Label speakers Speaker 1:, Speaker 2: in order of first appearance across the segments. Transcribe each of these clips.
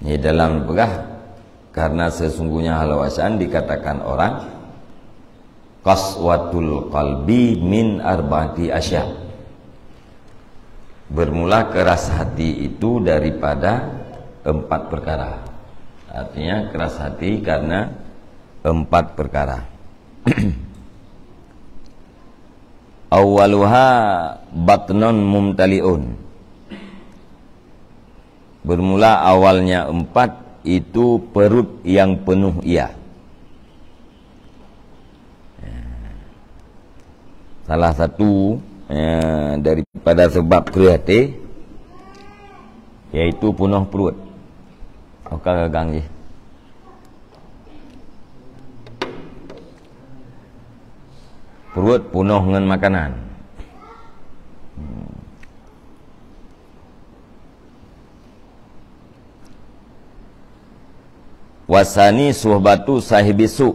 Speaker 1: Ini dalam begah, karena sesungguhnya halawasan dikatakan orang qaswatul qalbi min arba'ati asya. Bermula keras hati itu daripada 4 perkara. Artinya keras hati karena 4 perkara. Awwaluha batnun mumtaliun. Bermula awalnya 4 itu perut yang penuh ia. Salah satu daripada sebab kreatif yaitu penuh perut. Okah gagang je. Perut penuh dengan makanan. Wasani suhbatu sahibisu.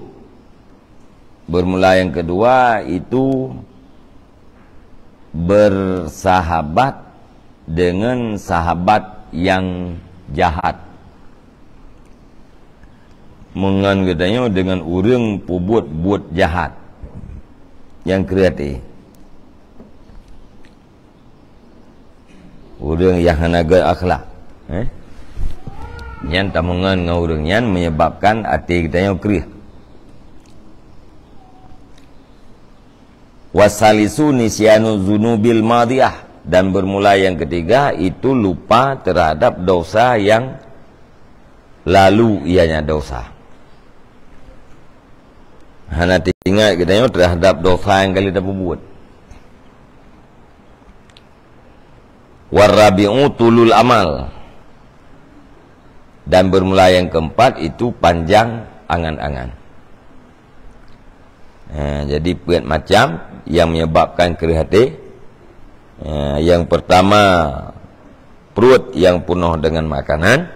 Speaker 1: Bermula yang kedua itu bersahabat dengan sahabat yang jahat. Mengan katanya dengan orang buat jahat yang kreatif. Orang yang hanaga akhlak. Yang tamungan dengan orang yang menyebabkan hati kita yang kerih. Wasalisu nisyanu zunubil madiyah. Dan bermula yang ketiga itu lupa terhadap dosa yang lalu ianya dosa. Hana ingat kita terhadap dosa yang kali kita buat. Warabi'u tulul amal. Dan bermula yang keempat itu panjang angan-angan. Jadi buat macam yang menyebabkan kerih hati. Yang pertama perut yang penuh dengan makanan.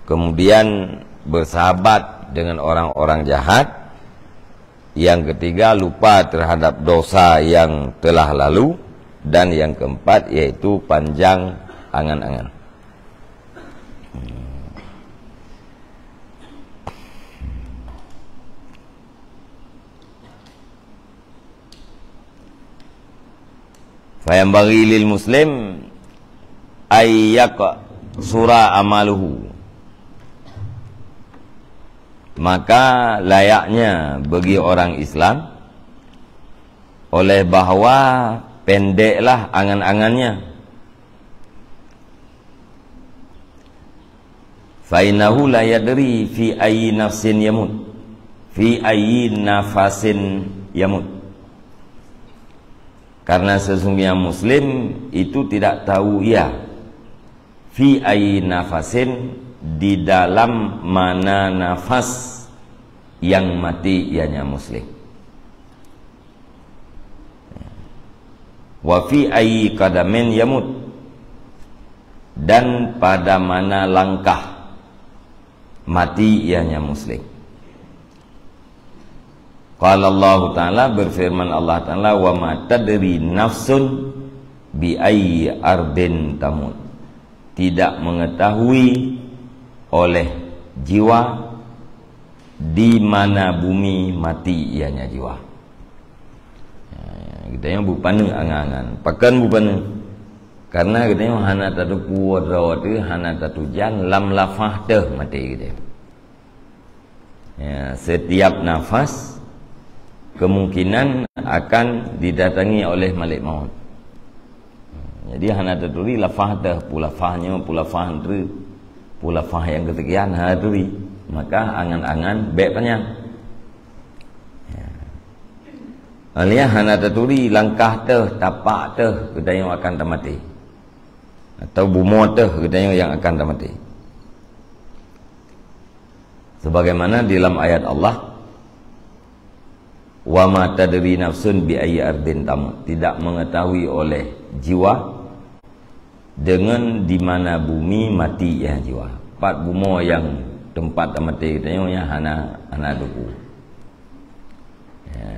Speaker 1: Kemudian bersahabat dengan orang-orang jahat. Yang ketiga lupa terhadap dosa yang telah lalu. Dan yang keempat yaitu panjang angan-angan. Fayambaghi lil muslim ayyak surah amaluhu. Maka layaknya bagi orang Islam oleh bahwa pendeklah angan-angannya. Fa innahu la yadri fi ayyi nafsin yamut. Fi ayyi nafasin yamut. Karena sesungguhnya muslim itu tidak tahu ia fi ayyi nafasin, di dalam mana nafas yang mati ianya muslim. Wa fi ayyi qadamin yamut, dan pada mana langkah mati ianya muslim. Qala Allah Ta'ala, berfirman Allah Ta'ala, wa ma tadri nafsun bi ayyi ardin tamut. Tidak mengetahui oleh jiwa di mana bumi mati ianya jiwa. Kita yang bupana angan-angan, pakan bupana. Karena kita yang hana tatu kuat rawat tu, hana tatu jan lam lafah teh mati kita. Ya, setiap nafas kemungkinan akan didatangi oleh malik maut. Jadi hana taturi lafah teh, pulafahnya pulafah entre pulafah yang kesekian hana taturi, maka angan-angan baik panjang. Alia hana taturi langkah teh, tapak teh kita yang akan mati, atau bumo teh kita yang akan mati. Sebagaimana di dalam ayat Allah, wa ma tadri nafsun bi ayyi ardin tamut. Tidak mengetahui oleh jiwa dengan di mana bumi mati ya jiwa. 4 bumo yang tempat mati kita yang hana duku. Ya.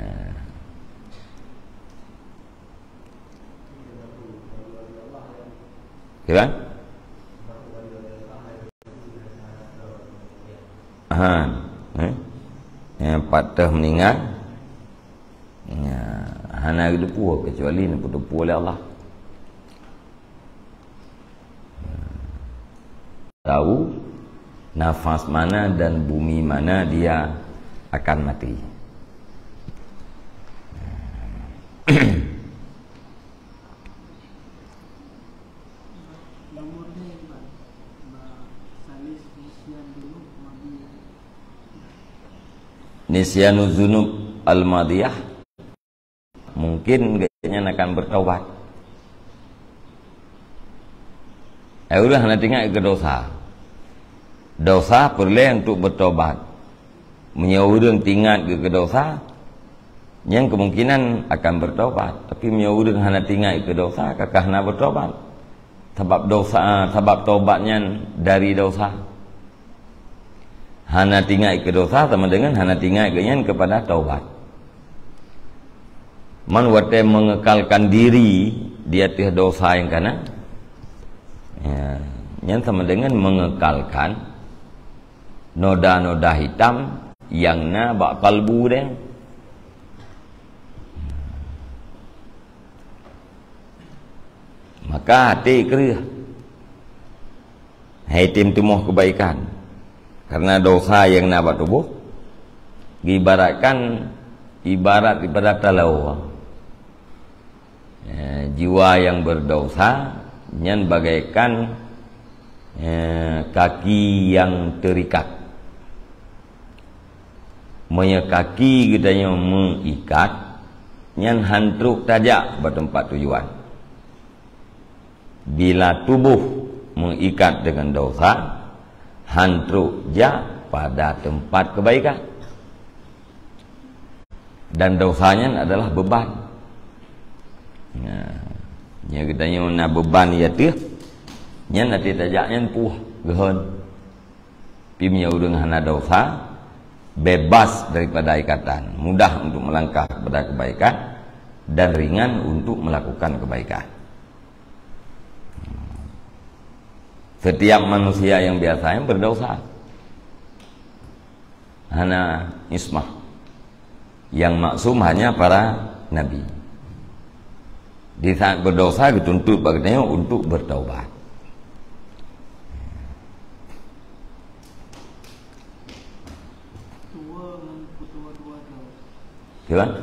Speaker 1: Kira? kesalahan, patah meninggal, hana depu kecuali depu oleh Allah. Tahu nafas mana dan bumi mana dia akan mati. Nisyanu zunub al-madiyah, mungkin kayaknya akan bertaubat. Udah nak tinggal ke dosa. Dosa perlu untuk bertobat. Menyaudah tinggal ke dosa, yang kemungkinan akan bertobat. Tapi menyaudah hana tinggal ke dosa, kakak hana bertobat. Sebab dosa, sebab tobatnya dari dosa. Hana tinggal ke dosa sama dengan hana tinggal kepada taubat. Man wate mengekalkan diri di atas dosa yang kana, yang sama dengan mengekalkan noda-noda hitam yang na bak kalbu dia. Maka hati kerja, hitim tumuh kebaikan. Karena dosa yang nak tubuh diibaratkan ibarat daripada talau. Jiwa yang berdosa nyan bagaikan kaki yang terikat. Kaki katanya mengikat, nyan hantruk tajak bertempat tujuan. Bila tubuh mengikat dengan dosa, hantruk ja pada tempat kebaikan. Dan dosanya adalah beban. Nya katanya mana beban ya tu, nya nanti tajaknya puh gehon. Pimnya udang hana dosa, bebas daripada ikatan, mudah untuk melangkah kepada kebaikan dan ringan untuk melakukan kebaikan. Setiap manusia yang biasanya berdosa, hana ismah. Yang maksum hanya para nabi. Di saat berdosa dituntut bagiannya untuk bertaubat. Gimana?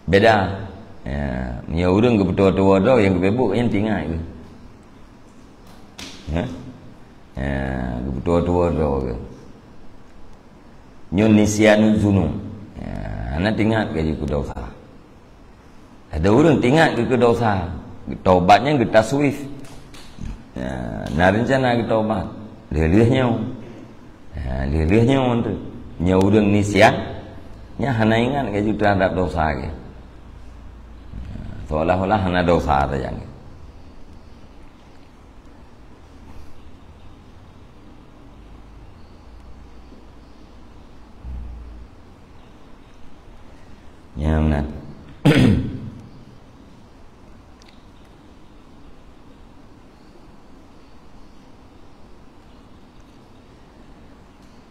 Speaker 1: Beda. Ya, urang ke betul-betul dah yang kebebuk yang tinggal ke. Ya. Ke betul-betul dah ke. Nyun nisyan zunub. Anak tinggal ke dosa. Ada orang tinggal ke dosa. Taubatnya ke taswif. Nak rencana ke taubat. Lelihnya. Lelihnya tu. Nya urang nisyan. Nya hana ingat ke terhadap dosa ke. Seolah-olah hana dosa saja. Ya benar.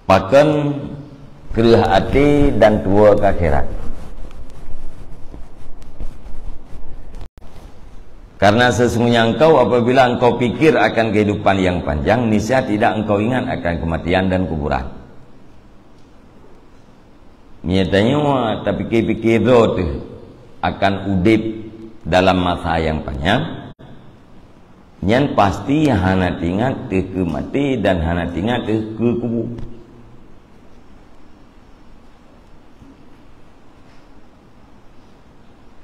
Speaker 1: Pakan kerah hati dan tua ke akhirat. Karena sesungguhnya engkau apabila engkau pikir akan kehidupan yang panjang, niscaya tidak engkau ingat akan kematian dan kuburan. Nyatanya tapi pikir tu akan udip dalam masa yang panjang, nyan pasti hana tinggal ke mati dan hana tinggal ke kubur.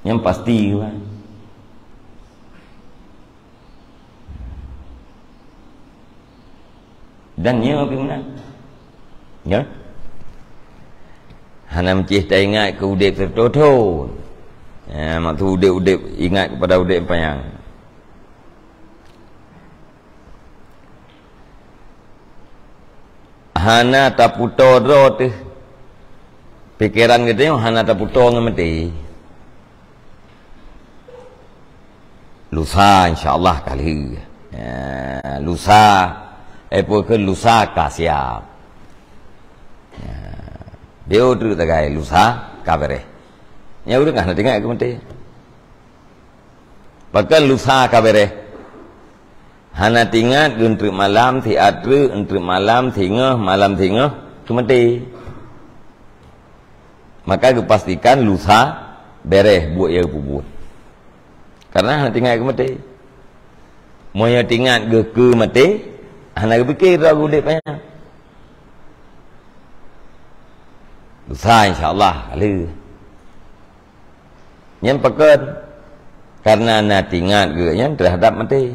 Speaker 1: Yang pasti lah. Dan nya bagaimana? Ya. Hana mencih tak ingat ke udip tertutup. Ya, maksud udip-udip ingat kepada udip panjang. Hana tak putar tu. Pikiran kita yang hana tak putar dengan mati. Lusa insyaAllah kali. Ya, lusa Apa ke lusa kasia. Dia tu tagai lusa kabere. Ya udah kan dengar aku mesti. Pakai lusa kabere. Hana tingat untuk malam ti atre untuk malam tingah malam tingah tu mesti. Maka dipastikan lusa bereh buat ya buat. Karena hana tingat aku mesti. Mau ya tingat ke mesti. Hana fikir aku dek banyak. Lusa insyaAllah kali. Yang pekat karena nak ingat ke yang terhadap mati.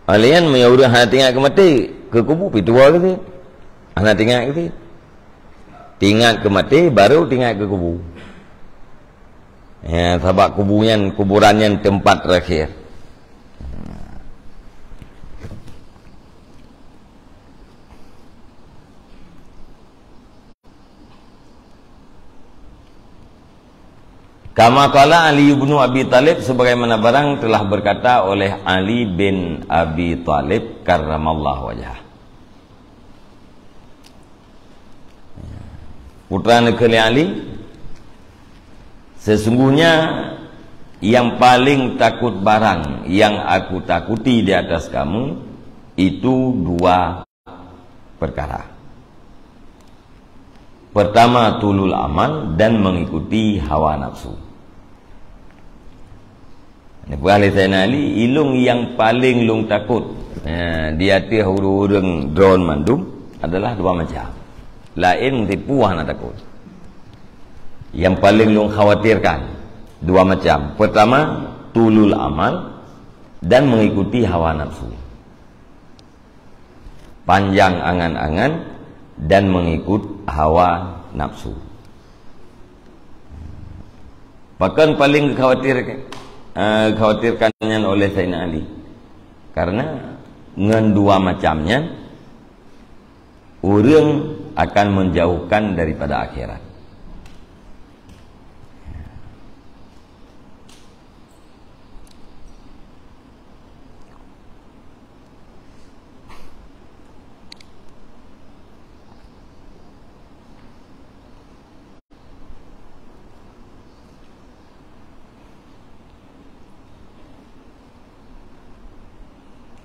Speaker 1: Alian menyuruh hana tinggal ke mati ke kubu pitua ke hana tinggal ke tinggal ke mati baru tinggal ke kubu. Ya sebab kuburannya tempat terakhir. Kama qala Ali bin Abi Thalib, sebagaimana barang telah berkata oleh Ali bin Abi Thalib karramallahu wajhah. Putra negeri Ali, sesungguhnya yang paling takut barang yang aku takuti di atas kamu itu dua perkara. Pertama, tulul amal dan mengikuti hawa nafsu. Ini ahli Sayyidina Ali, ilung yang paling lung takut di hati hurung drone mandum adalah dua macam. Lain tipu hana takut. Yang paling lung khawatirkan dua macam. Pertama, tulul amal dan mengikuti hawa nafsu. Panjang angan-angan dan mengikut hawa nafsu. Bahkan paling khawatirkannya oleh Sayyidina Ali, karena ngan dua macamnya orang akan menjauhkan daripada akhirat.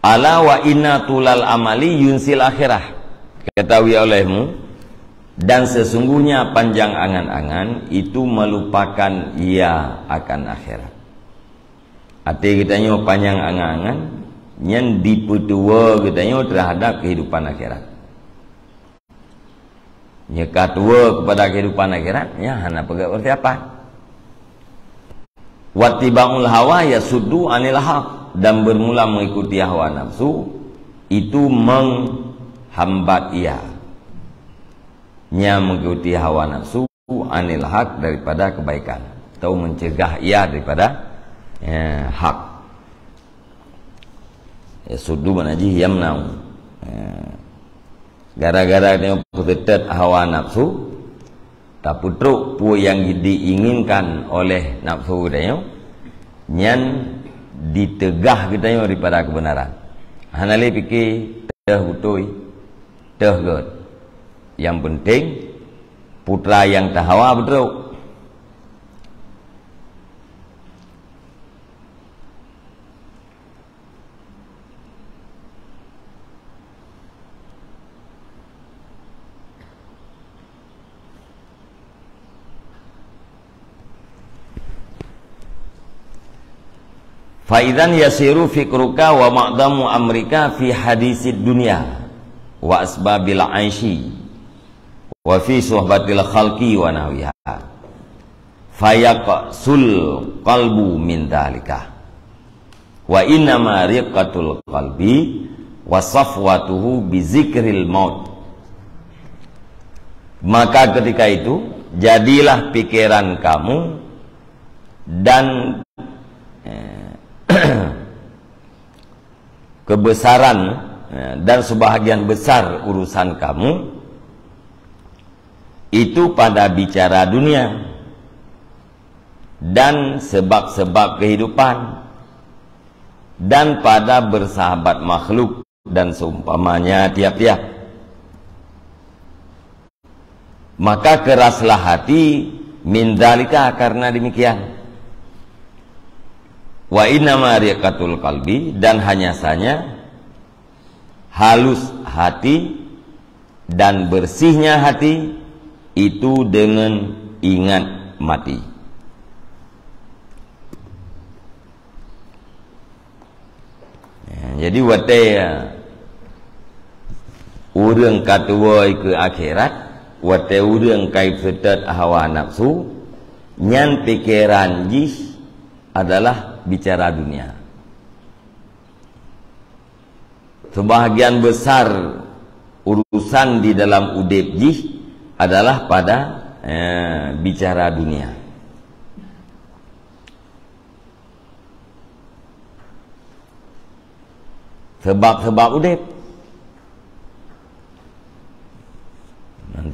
Speaker 1: Ala wa inna tulal amali yunsil akhirah. Ketahui olehmu, dan sesungguhnya panjang angan-angan itu melupakan ia akan akhirat. Arti kitanya panjang angan-angan yang dipetua kitanya terhadap kehidupan akhirat. Nyeka tua kepada kehidupan akhirat, ya hana pegat berarti apa? Wattiba'ul hawa yasuddu anil haq, dan bermula mengikuti hawa nafsu itu menghambat ia, mengikuti hawa nafsu anil haq daripada kebaikan, atau mencegah ia daripada hak. Yasuddu manaji yamna'u. Gara-gara tengok ketetet hawa nafsu, tak putruk pu yang diinginkan oleh nafsu tengok nyan ditegah kita daripada kebenaran. Hanali fikir dah hutui dah god. Yang penting putra yang tahawa betul. Faidan yasiru fikruka wa ma'damu amrika fi hadisid dunya wa asbabil aishi wa fi suhbatil khalqi wa nahwiha fayaqsul qalbu min dhalika wa innama riqatul qalbi wa safwatuhu bi zikril maut. Maka ketika itu jadilah pikiran kamu dan kebesaran dan sebahagian besar urusan kamu itu pada bicara dunia dan sebab-sebab kehidupan, dan pada bersahabat makhluk dan seumpamanya tiap-tiap. Maka keraslah hati min dzalika, karena demikian. Wa innama riqatul qalbi, dan hanya saja halus hati dan bersihnya hati itu dengan ingat mati. Jadi watai urang katuai ke akhirat, watai urang kai setet hawa nafsu, nyan pikiran jih adalah bicara dunia. Sebahagian besar urusan di dalam udep jih adalah pada bicara dunia. Sebab-sebab udep.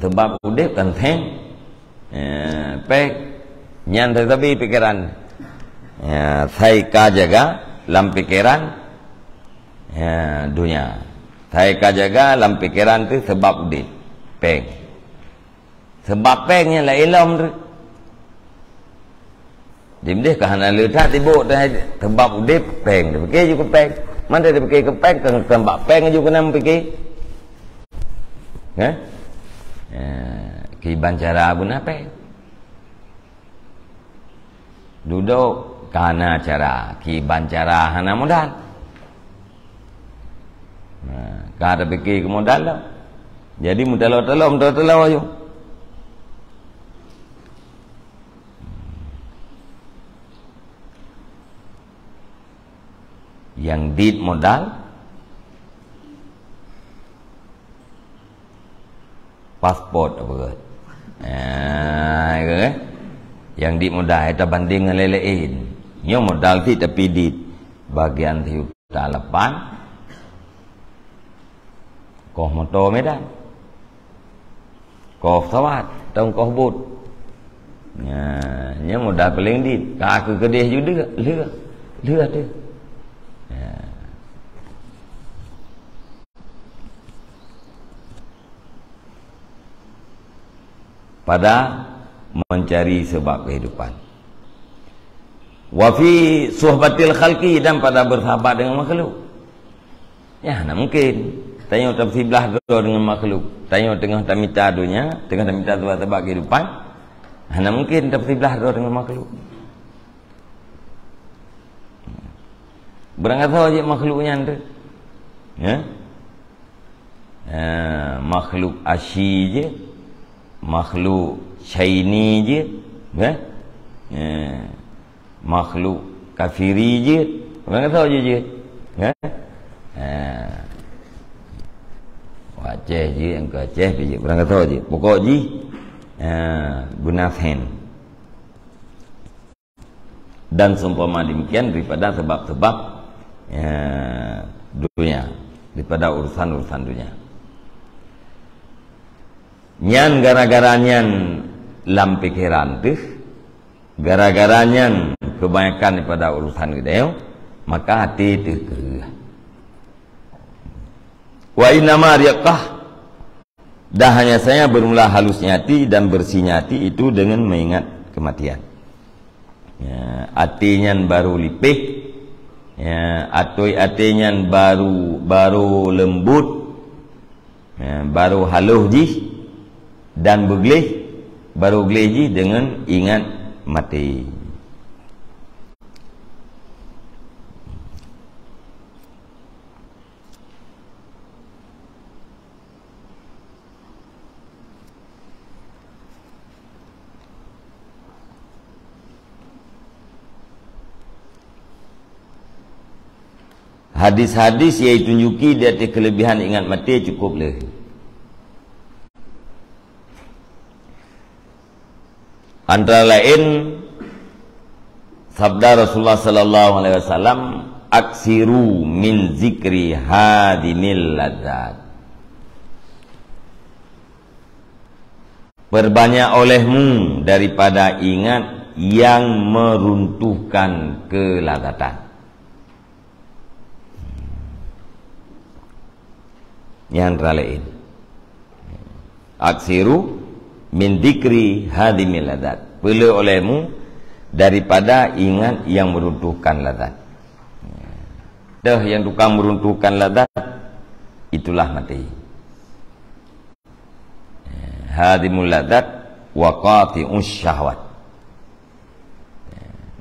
Speaker 1: Sebab udep kan ten. Pek nyan tetapi pikiran saya jaga dalam pikiran dunia. Saya jaga dalam pikiran tu sebab udep. Pek. Sebab peknya lah ilmu tu. Dimdeh kahana letak tibuk dah sebab udep pek. Dia fikir juga pek. Mana dia fikir ke pek, sebab pek juga kena fikir. Kiban cara pun apa? Duduk karena cara, kiban cara hana modal. Kau ada fikir ke modal lah. Jadi modal ayo. Yang dit modal pasport apa ke? Yang dit modal kita banding dengan lelein. Nyo modal ti tapi dit bagian tiu talapan koh motor Medan, koh pesawat, tong koh bot. Nyo modal paling dit. Ka aku kedih juga leh tu. Pada mencari sebab kehidupan. Wa fi suhbatil khalqi, dan pada bersahabat dengan makhluk. Ya, nak mungkin tanya tersebelah dengan makhluk. Tanya tengah tamita dunia, tengah tamita sebab kehidupan. Nak mungkin tersebelah dengan makhluk. Berangkat saja makhluknya tu. Ya. Makhluk asyi je. Makhluk Chinese je, makhluk kafiri je, orang kata je, Aceh je, engkau Aceh je, orang kata je, pokok je, guna hand. Dan seumpama demikian daripada sebab-sebab dunia, daripada urusan-urusan dunia. Nyan gara-gara nyan lam pikiran tu, gara-gara nyan kebanyakan daripada urusan kita, maka hati tu kerah. Wa innama riqah, dah hanya saya bermula halusnya hati dan bersihnya hati itu dengan mengingat kematian. Hati nyan baru lipih, hati nyan baru lembut, baru haluh jih. Dan begleh, baru gelih dengan ingat mati. Hadis-hadis yang tunjuki dia ada kelebihan ingat mati cukuplah. Antara lain sabda Rasulullah sallallahu alaihi wasallam, aksiru min zikri hadinil ladzat. Perbanyak olehmu daripada ingat yang meruntuhkan kelazatan. yang terlain. Aksiru min dzikri hadimil ladzat. Perlu olehmu daripada ingat yang meruntuhkan ladzat. Dah yang tukang meruntuhkan ladzat itulah mati. Hadimul ladzat wa qati'us syahwat.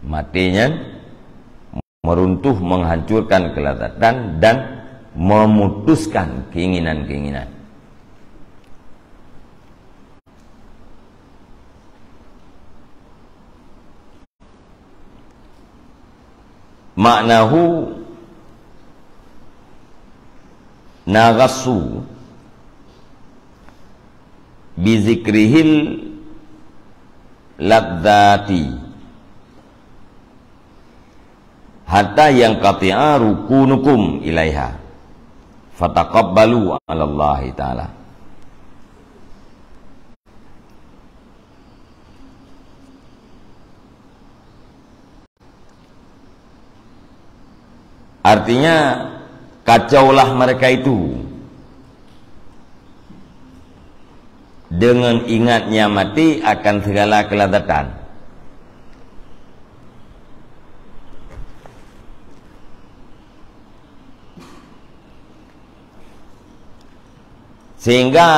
Speaker 1: Matinya meruntuh, menghancurkan kelezatan dan memutuskan keinginan-keinginan. Maknahu nagasu bizikrihil ladzati hatta yang qati'a rukunukum ilaiha fataqabbalu 'ala Allah taala. Artinya kacaulah mereka itu dengan ingatnya mati akan segala kelezatan. Sehingga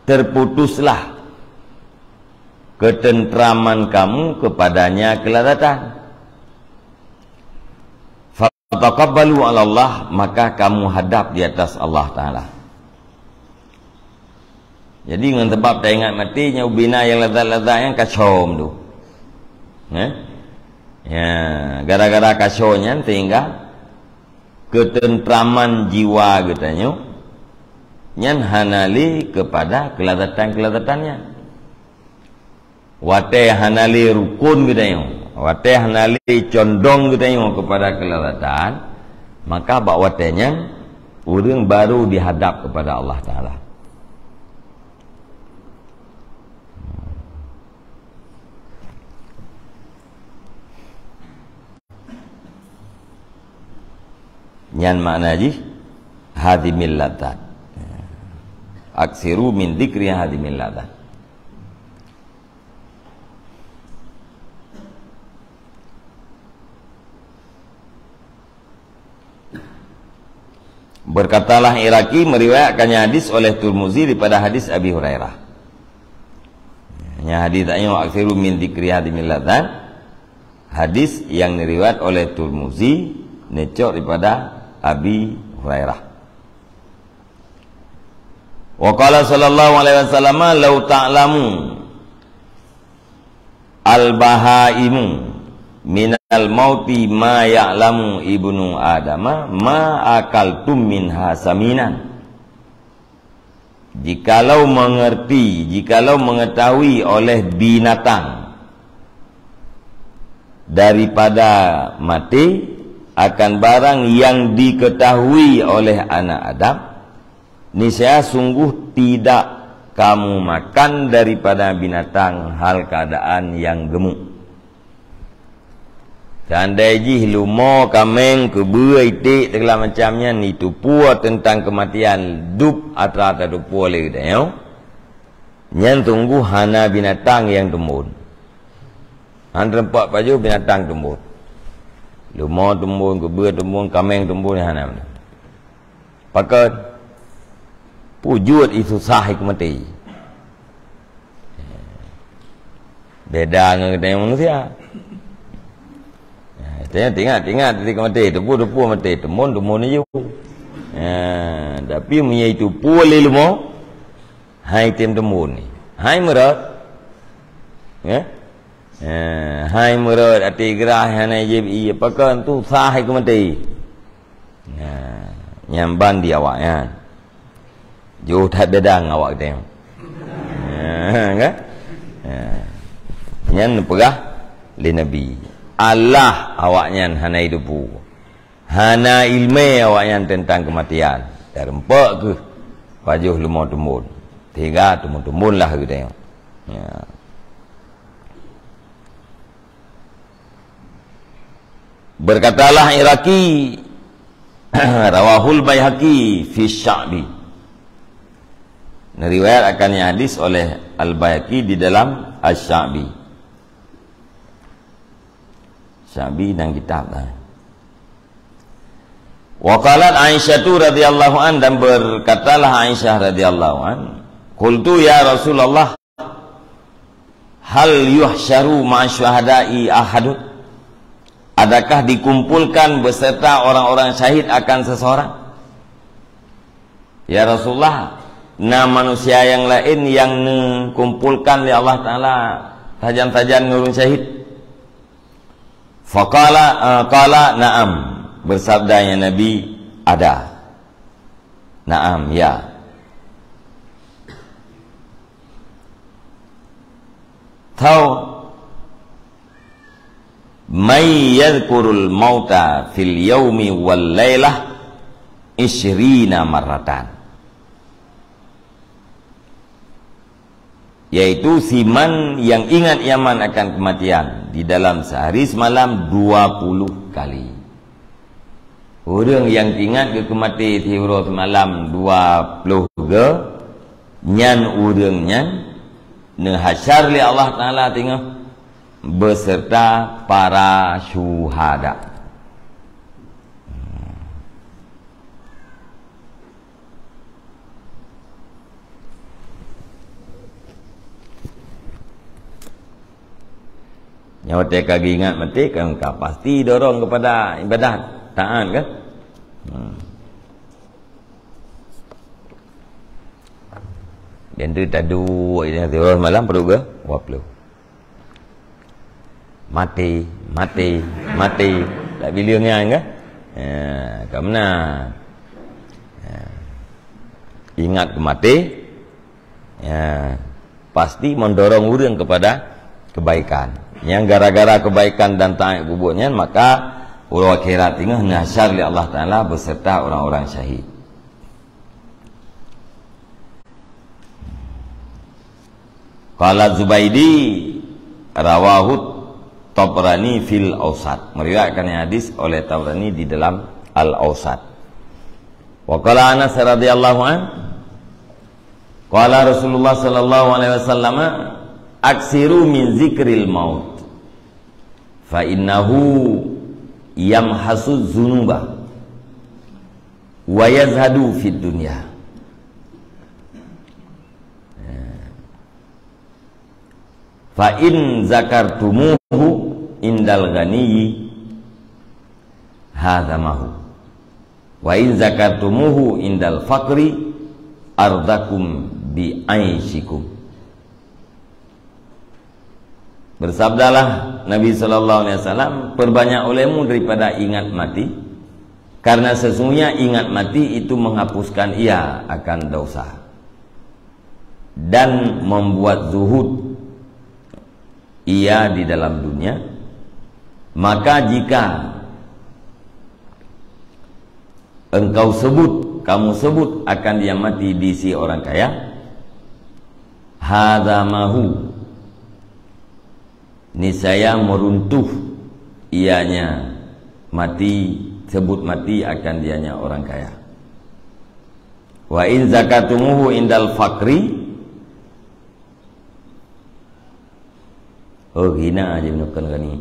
Speaker 1: terputuslah ketentraman kamu kepadanya kelezatan. Fataqabbalu 'ala Allah, maka kamu hadap di atas Allah Ta'ala. Jadi dengan sebab tak ingat matinya ubina yang lezat-lezat yang kacau tu. Ya, gara-gara kacaunya sehingga ketentraman jiwa katanya nyan hanali kepada kelezatan-kelezatannya. Wate hanali rukun katanya. Wate hanali condong katanya kepada kelezatan, maka bak watenya orang baru dihadap kepada Allah Ta'ala. Nyan makna ji hadimil ladzat. Aksiru min dzikri hadimil ladzat. Berkatalah Iraqi meriwayatkannya hadis oleh Tirmizi daripada hadis Abi Hurairah. Ya, hadis tanya aksiru min dzikri hadimil ladzat. Hadis yang diriwayat oleh Tirmizi necok daripada Abi Hurairah. Wa qala sallallahu alaihi wasallam law ta'lamu al-bahaimu minal mauti ma ya'lamu ibnu adama ma akaltum minha saminan. Jikalau mengerti, jikalau mengetahui oleh binatang daripada mati akan barang yang diketahui oleh anak Adam, niscaya sungguh tidak kamu makan daripada binatang hal keadaan yang gemuk. Tandai jih lumo kameng kebua itik segala macamnya ni tupua tentang kematian dup atau tupua lagi dah. Nyan tunggu hana binatang yang tembun. Han rempak baju binatang tembun. Lumo tembun, kebua tembun, kameng tembun hana. Pakat pujud itu sahih mati. Beda dengan kita manusia. Tengok ketika mati, tepu mati, temun ni je. Tapi punya itu boleh lumo, hai tem temun ni. Hai merat. Hai merat ati gerah hanai je i pakan tu sahih mati. Nyamban dia awaknya. Jauh tak bedang awak tengok. Kan? Nyan pegah li Nabi. Allah awaknya hana hidupu. Hana ilmu awaknya tentang kematian. Terempak ke pajuh lemah tumun. Tiga tumun lah kita tengok. Ya. Berkatalah Iraqi rawahul Baihaqi fi Sya'bi Riwayatkannya hadis oleh Al-Baihaqi di dalam Asy-Sya'bi. Sya'bi dan kitab. Wa qalat Aisyah radhiyallahu an, dan berkatalah Aisyah radhiyallahu an, qultu ya Rasulullah, hal yuhsyaru ma'a syuhada'i ahadun? Adakah dikumpulkan beserta orang-orang syahid akan seseorang? Ya Rasulullah, manusia yang lain yang dikumpulkan oleh Allah Ta'ala tajan-tajan nurun syahid. Qala na'am, bersabdanya Nabi, ada. Na'am, ya. Tahu may yadhkurul mauta fil yaumi wal lailah 20 marratan, yaitu siman yang ingat yaman akan kematian di dalam sehari semalam 20 kali. Orang yang ingat ke kematian tiura semalam 20 ke nyan urangnya nehasyar li Allah Ta'ala tengah beserta para syuhada. Nyawa teka ingat mati kan pasti dorong kepada ibadat taat kan. Dan tu tadu ini tiura malam perlu ke? Wah perlu. Mati tak bilangnya kan? Kat mana? Ingat mati, pasti mendorong orang kepada kebaikan. Yang gara-gara kebaikan dan taat kuburnya, maka ulah akhirat tinggal nasyar li Allah Ta'ala beserta orang-orang syahid. Qala Zubaidi rawahu Tabrani fil Awsat, meriwayatkan hadis oleh Tabrani di dalam Al-Awsat. Wa qala Anas radhiyallahu an, qala Rasulullah sallallahu alaihi wasallam, aksiru min zikril maut fa innahu yamhasu dzunuba wa yazhadu fid dunya. Fa in zakartumuhu indal ghaniyyi hadamahu wa in zakartumuhu indal faqri ardakum bi aisyikum. Bersabdalah Nabi sallallahu alaihi wasallam, perbanyak olehmu daripada ingat mati, karena sesungguhnya ingat mati itu menghapuskan ia akan dosa dan membuat zuhud ia di dalam dunia. Maka jika kamu sebut akan dia mati di si orang kaya, hadamahu, niscaya meruntuh ianya mati, sebut mati akan dianya orang kaya. Wa in zakatumuhu indal fakri, oh ghina aja menukar gani.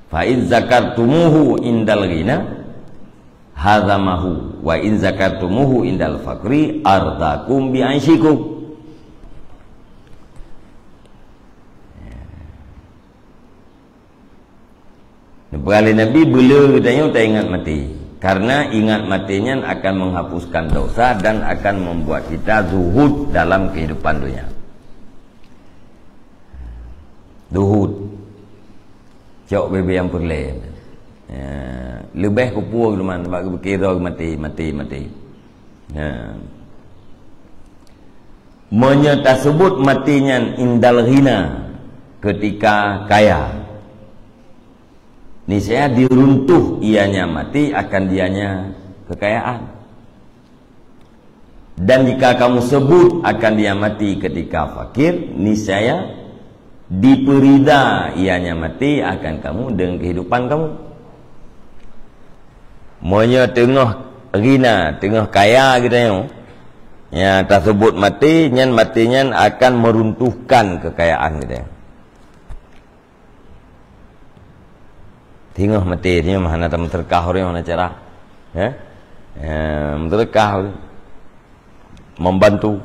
Speaker 1: Fa in zakartumuhu indal ghina hazamahu wa in zakartumuhu indal fakri ardakum bi aisyikum. Berkali Nabi beliau katanya tak ingat mati, karena ingat matinya akan menghapuskan dosa dan akan membuat kita zuhud dalam kehidupan dunia. Zuhud cok bebe yang perlain, lebih kupur teman, bagi berkira mati. Menyata sebut matinya indal ghina, ketika kaya, niscaya diruntuh ianya mati akan dianya kekayaan. Dan jika kamu sebut akan dia mati ketika fakir, niscaya diperida ianya mati akan kamu dengan kehidupan kamu. Monya tengah rina, tengah kaya kita yang ya tersebut mati, nyan matinya akan meruntuhkan kekayaan kita. Tengok mati dia mana tak terkah orang mana cara, terkah membantu.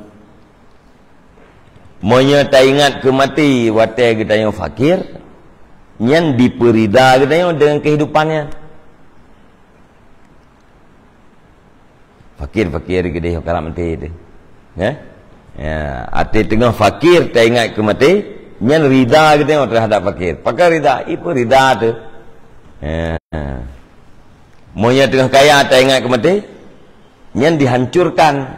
Speaker 1: Monya tak ingat ke mati, watai kita yang fakir, nyan diperida kita yang dengan kehidupannya. Fakir kita yang kalau mati itu, hati tengah fakir tak ingat ke mati, nyan rida kita yang terhadap fakir. Pakai rida, itu rida tu. Monya tengah kaya tak ingat ke mati, nyan dihancurkan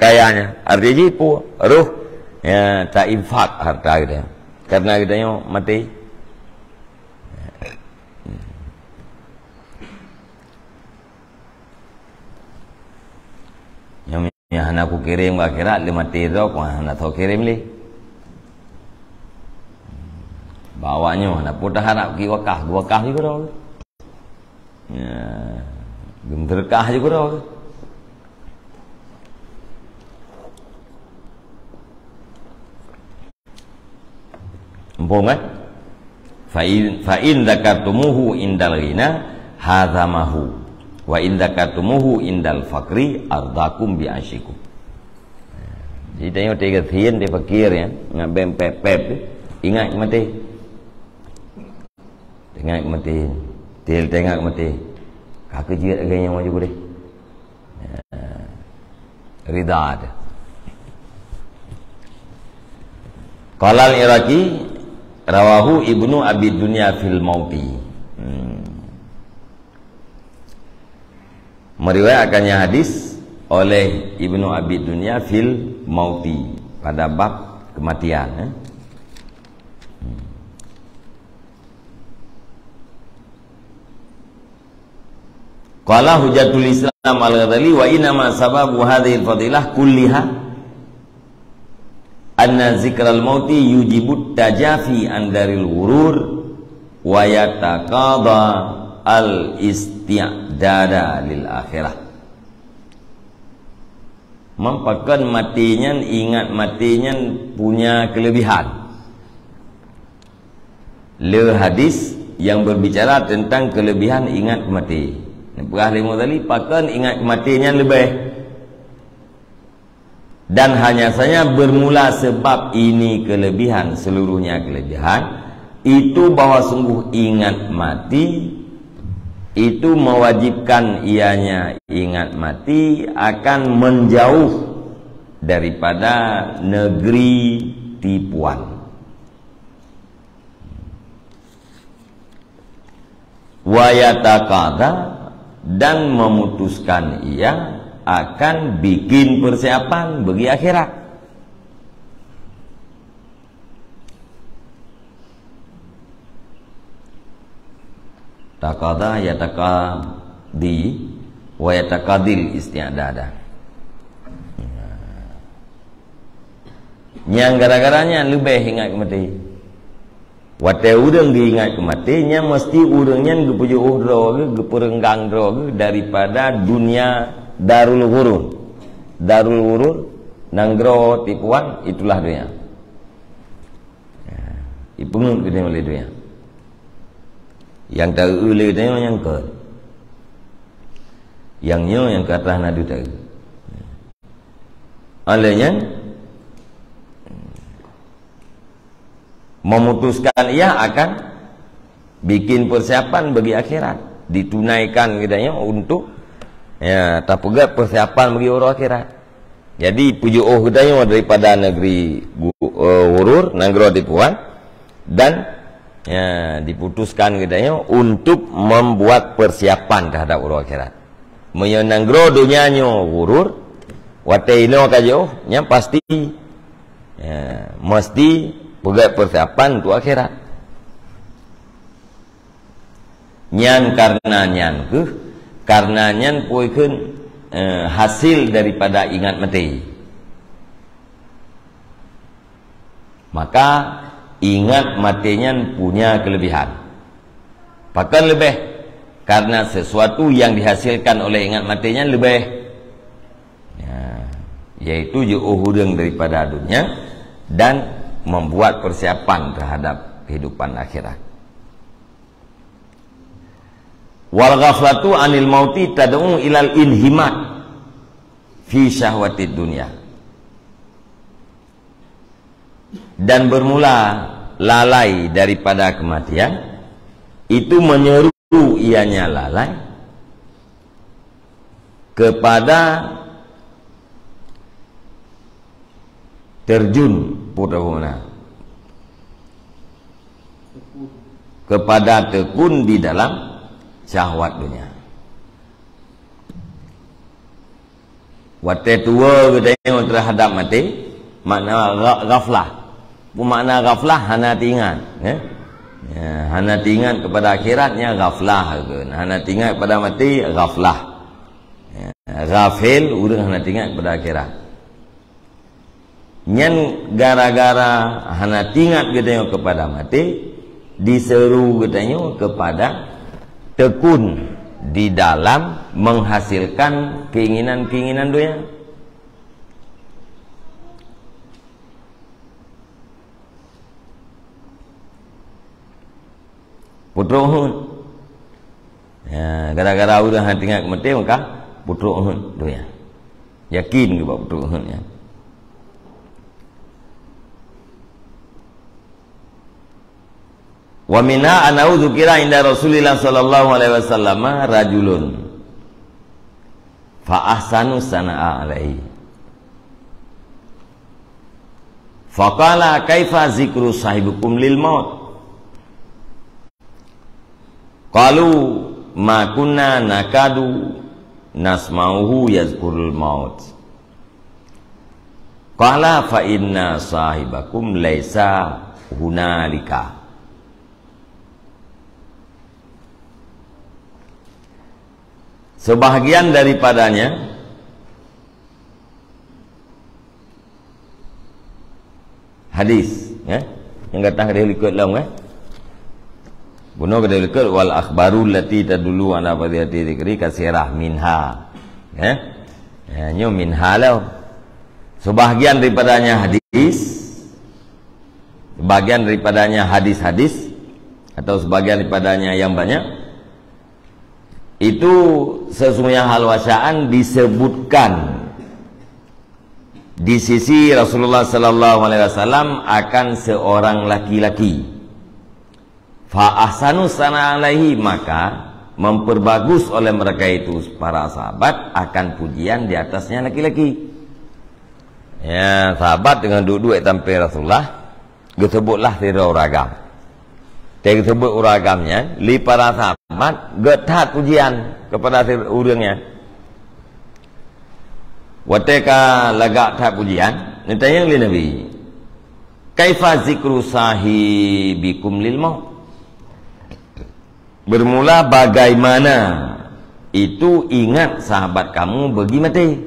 Speaker 1: kayanya. Artinya itu ruh. Ya, tak infak harta kita karena kita yang mati. Yang aku kirim akhirat 5 tiga aku nak tahu kirim li. Bawanya nak putah harap ki wakah juga dah. Ya, gemberkah juga dah. Empung kan? Fa in zakartumuhu indal ghina hazamahu wa in zakartumuhu indal fakri ardakum bi asyikum. Jadi tengok tiga thiên dia fakir ya, ngak bem pep ingat mati. Ingat mati. Til tengok mati. Kakak jiat lagi yang maju boleh. Rida ada. Qala al-Iraqi rawahu Ibnu Abi Dunya fil Mauti. Meriwayatkannya hadis oleh Ibnu Abi Dunya fil Mauti pada bab kematian. Qala Hujatul Islam Al-Ghazali wa inna ma sababu hadhihi al-fadilah kulliha anna zikral mauti yujibut tajafi andaril ghurur wa yataqada al isti'dada lil akhirah. Mempakan matinya, ingat matinya punya kelebihan. Le hadis yang berbicara tentang kelebihan ingat mati. Perah lima tadi pakan ingat matinya lebih. Dan hanya saja bermula sebab ini kelebihan, seluruhnya kelebihan, itu bahwa sungguh ingat mati itu mewajibkan ianya ingat mati akan menjauh daripada negeri tipuan. Wa yataqada, dan memutuskan ia akan bikin persiapan bagi akhirat. Taqada yataqadi wa yataqadil isti'dada. Yang gara-garanya lebih ingat mati. Watai urang diingat kematinya mesti urangnya gepuju uhro ke geperenggang dro daripada dunia darul ghurur. Darul ghurur nanggro tipuan itulah dunia. Ipungun kita oleh dunia. Yang tak oleh dunia yang ke. Yang nyo yang ke atas nadu tak. Olehnya memutuskan ia akan bikin persiapan bagi akhirat, ditunaikan kitanya untuk ya tak pegat persiapan bagi orang akhirat. Jadi pujuh kitanya daripada negeri hurur nanggro tipuan, dan ya diputuskan kitanya untuk membuat persiapan terhadap orang akhirat. Menyanggro dunianya hurur wataino kajo nya pasti ya, mesti pegat persiapan untuk akhirat. Nyan karena nyan ke, karena nyan poiken hasil daripada ingat mati. Maka ingat matinya punya kelebihan. Bahkan lebih karena sesuatu yang dihasilkan oleh ingat matinya lebih. Ya, yaitu jauh hurang daripada dunia dan membuat persiapan terhadap kehidupan akhirat. Wal ghaflatu anil mauti tad'u ilal inhimat fi syahwatid dunya. Dan bermula lalai daripada kematian itu menyeru ianya lalai kepada terjun kepada tekun di dalam syahwat dunia. Waktu tua kita terhadap mati, makna ghaflah. Makna ghaflah hana tingan, ya? Ya, hana tingan kepada akhiratnya ghaflah, hana tingan kepada mati ghaflah. Ya, ghafil urang hana tingan kepada akhirat. Nyan gara-gara hana tingat katanya kepada mati, diseru katanya kepada tekun di dalam menghasilkan keinginan-keinginan dunia. Putra Uhud, ya, gara-gara udah hati ingat mati maka putra Uhud dunia. Yakin ke bapak putra Uhud ya. Wa minha anau dzukira inda Rasulillah sallallahu alaihi wasallam rajulun fa ahsanu sana'a alaihi. Faqala kaifa zikru sahibukum lil maut? Qalu ma kunna nakadu nasma'uhu yazkurul maut. Qala fa inna sahibakum laisa hunalika. Sebahagian daripadanya hadis, ya, yang kata dia ikut long, bunuh kata ikut wal akhbarul lati tadullu ala fadhilati dzikri kasirah minha, ya, nyo minha lah. Sebahagian daripadanya hadis, sebahagian daripadanya hadis-hadis atau sebahagian daripadanya yang banyak. Itu sesungguhnya hal wasya'an disebutkan di sisi Rasulullah sallallahu alaihi wasallam akan seorang laki-laki. Fa ahsanu sana alaihi, maka memperbagus oleh mereka itu para sahabat akan pujian di atasnya laki-laki. Ya, sahabat dengan duduk tampil Rasulullah disebutlah tira ragam. Dia sebut uragamnya, li para sahabat getat pujian kepada urangnya. Wateka lagak tat pujian, ditanya oleh Nabi, kaifa zikru sahibikum lil maut? Bermula bagaimana itu ingat sahabat kamu bagi mati.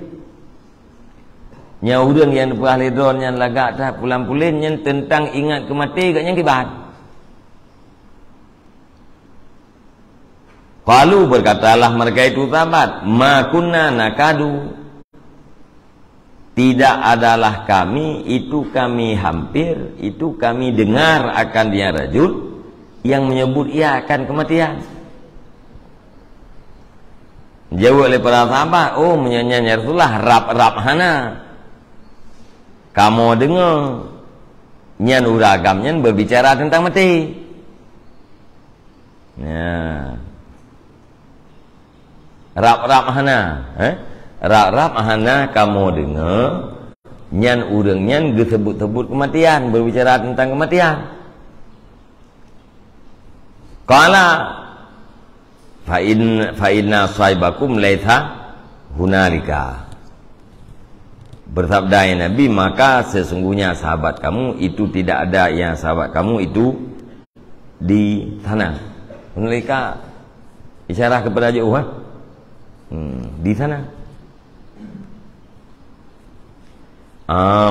Speaker 1: Nya urang yang ahli don yang lagak tat pulang-pulin yang tentang ingat kemati gaknya kibat. Qalu, berkatalah mereka itu sahabat, ma kunna nakadu, tidak adalah kami, itu kami hampir, itu kami dengar akan dia rajul yang menyebut ia akan kematian. Jawab oleh para sahabat, oh menyanyi Rasulullah, rap hana. Kamu dengar nyan uragamnya berbicara tentang mati. Ya. Rap hana, rap hana kamu dengar nyan urang nyan disebut-sebut kematian, berbicara tentang kematian. Qala fa inna sahibakum laitha hunalika. Bersabda Nabi, maka sesungguhnya sahabat kamu itu tidak ada, yang sahabat kamu itu di sana. Hunalika isyarat kepada jauh, di sana.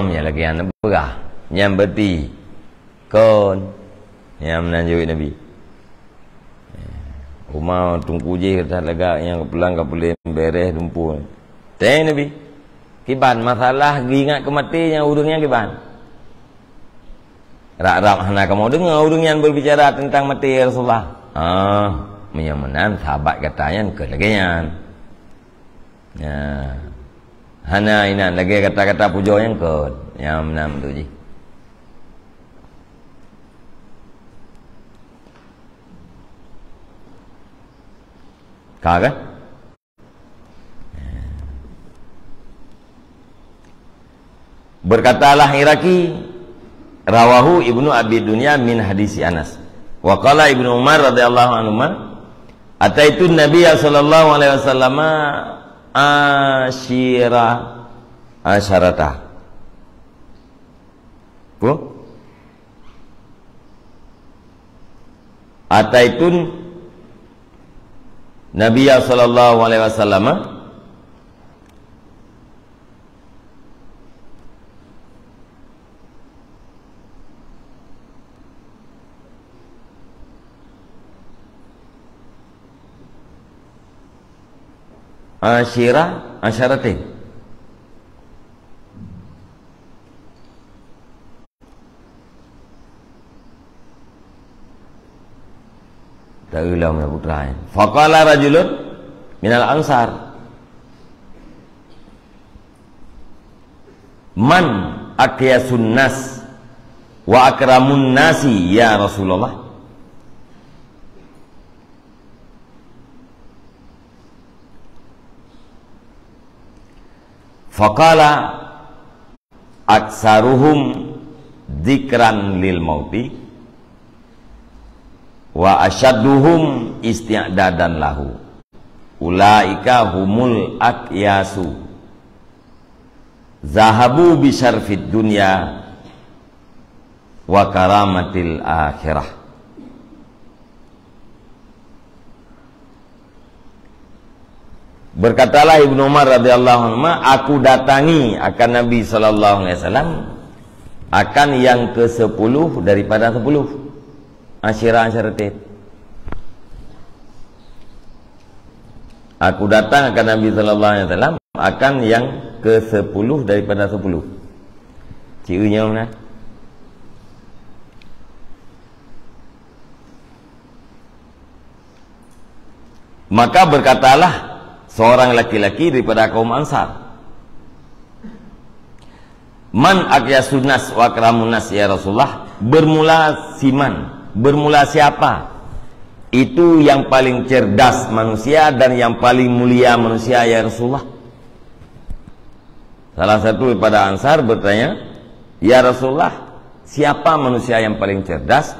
Speaker 1: Ya lagi yang berah, yang berti kon, yang menanjui Nabi. Umar tunggu je kata lega yang pulang ke boleh beres lumpur. Tanya Nabi, Kiban masalah ingat kematian urungnya kiban. Rak-rak hana kamu dengar urung yang berbicara tentang mati Rasulullah. Menyamanan sahabat katanya ke lagian. Ya. Hana inan lagi kata-kata pujo yang ke yang menam tu ji. Kan? Berkatalah Iraki, rawahu Ibnu Abi Dunya min hadis Anas. Wa qala Ibnu Umar radhiyallahu anhu, ataitu Nabi sallallahu alaihi wasallam asyarata. Bu? Ataitun Nabi sallallahu alaihi wasallam asyaratin. Tak ulang ya putra. Faqala rajulun minal ansar, man akyasun nas wa akramun nasi ya Rasulullah. Faqala aksaruhum dzikran lil mauti wa asyadduhum isti'dadan lahu ulaika humul akyasu zahabu bisyarfid dunya wa karamatil akhirah. Berkatalah Ibnu Umar radhiyallahu anhu, aku datangi akan Nabi sallallahu alaihi wasallam akan yang ke-10 daripada 10 asyaratin. Aku datang akan Nabi sallallahu alaihi wasallam akan yang ke-10 daripada 10. Cirinya mana? Maka berkatalah seorang laki-laki daripada kaum Ansar, man akyasun nas wa akramun nas ya Rasulullah. Bermula siman, bermula siapa? Itu yang paling cerdas manusia dan yang paling mulia manusia ya Rasulullah. Salah satu daripada Ansar bertanya, ya Rasulullah, siapa manusia yang paling cerdas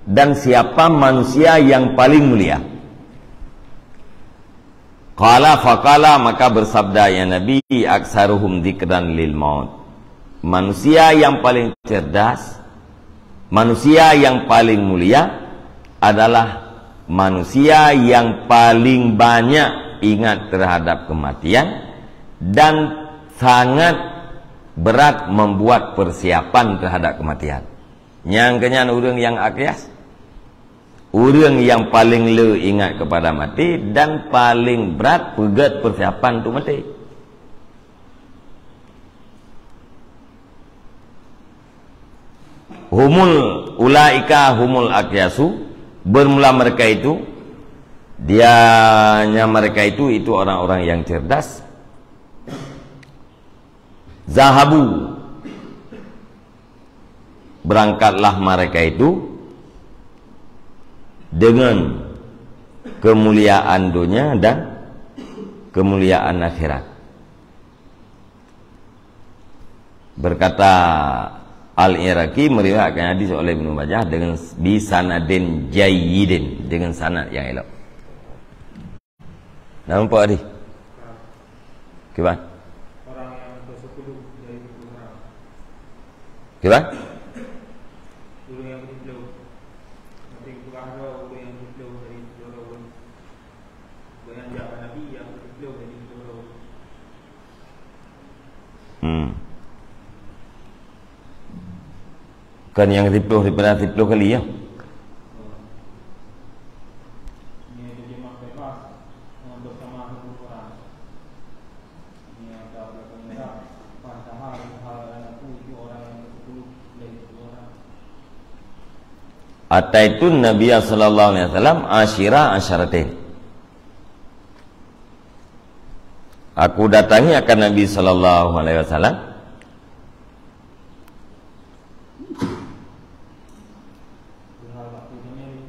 Speaker 1: dan siapa manusia yang paling mulia? Qala faqala, maka bersabda ya Nabi, aksaruhum dzikran lil maut. Manusia yang paling cerdas, manusia yang paling mulia adalah manusia yang paling banyak ingat terhadap kematian dan sangat berat membuat persiapan terhadap kematian. Yang kenyan urang yang akyas, orang yang paling le ingat kepada mati dan paling berat pegat persiapan untuk mati. Humul ulaika humul akyasu, bermula mereka itu, mereka itu orang-orang yang cerdas. Zahabu, berangkatlah mereka itu dengan kemuliaan dunia dan kemuliaan akhirat. Berkata Al-Iraqi meriwayatkan hadis oleh Ibnu Majah dengan bisanadin jayyidin, dengan sanad yang elok. Nampak tadi? Gimana?
Speaker 2: Orang yang ke-10 dari orang.
Speaker 1: Gimana?
Speaker 2: Orang yang ke-10. Nanti bukan ada orang yang ke-10 dari orang. Dengan jawaban Nabi yang ke-10 dari orang.
Speaker 1: Kan yang 10 daripada 10 kali ya.
Speaker 2: Ini jemaah bebas bersama 10 orang. Ini ada belakang merah.
Speaker 1: Ataitun Nabiya sallallahu alaihi wasallam asyira asyaratin. Aku datangi akan Nabi sallallahu alaihi wasallam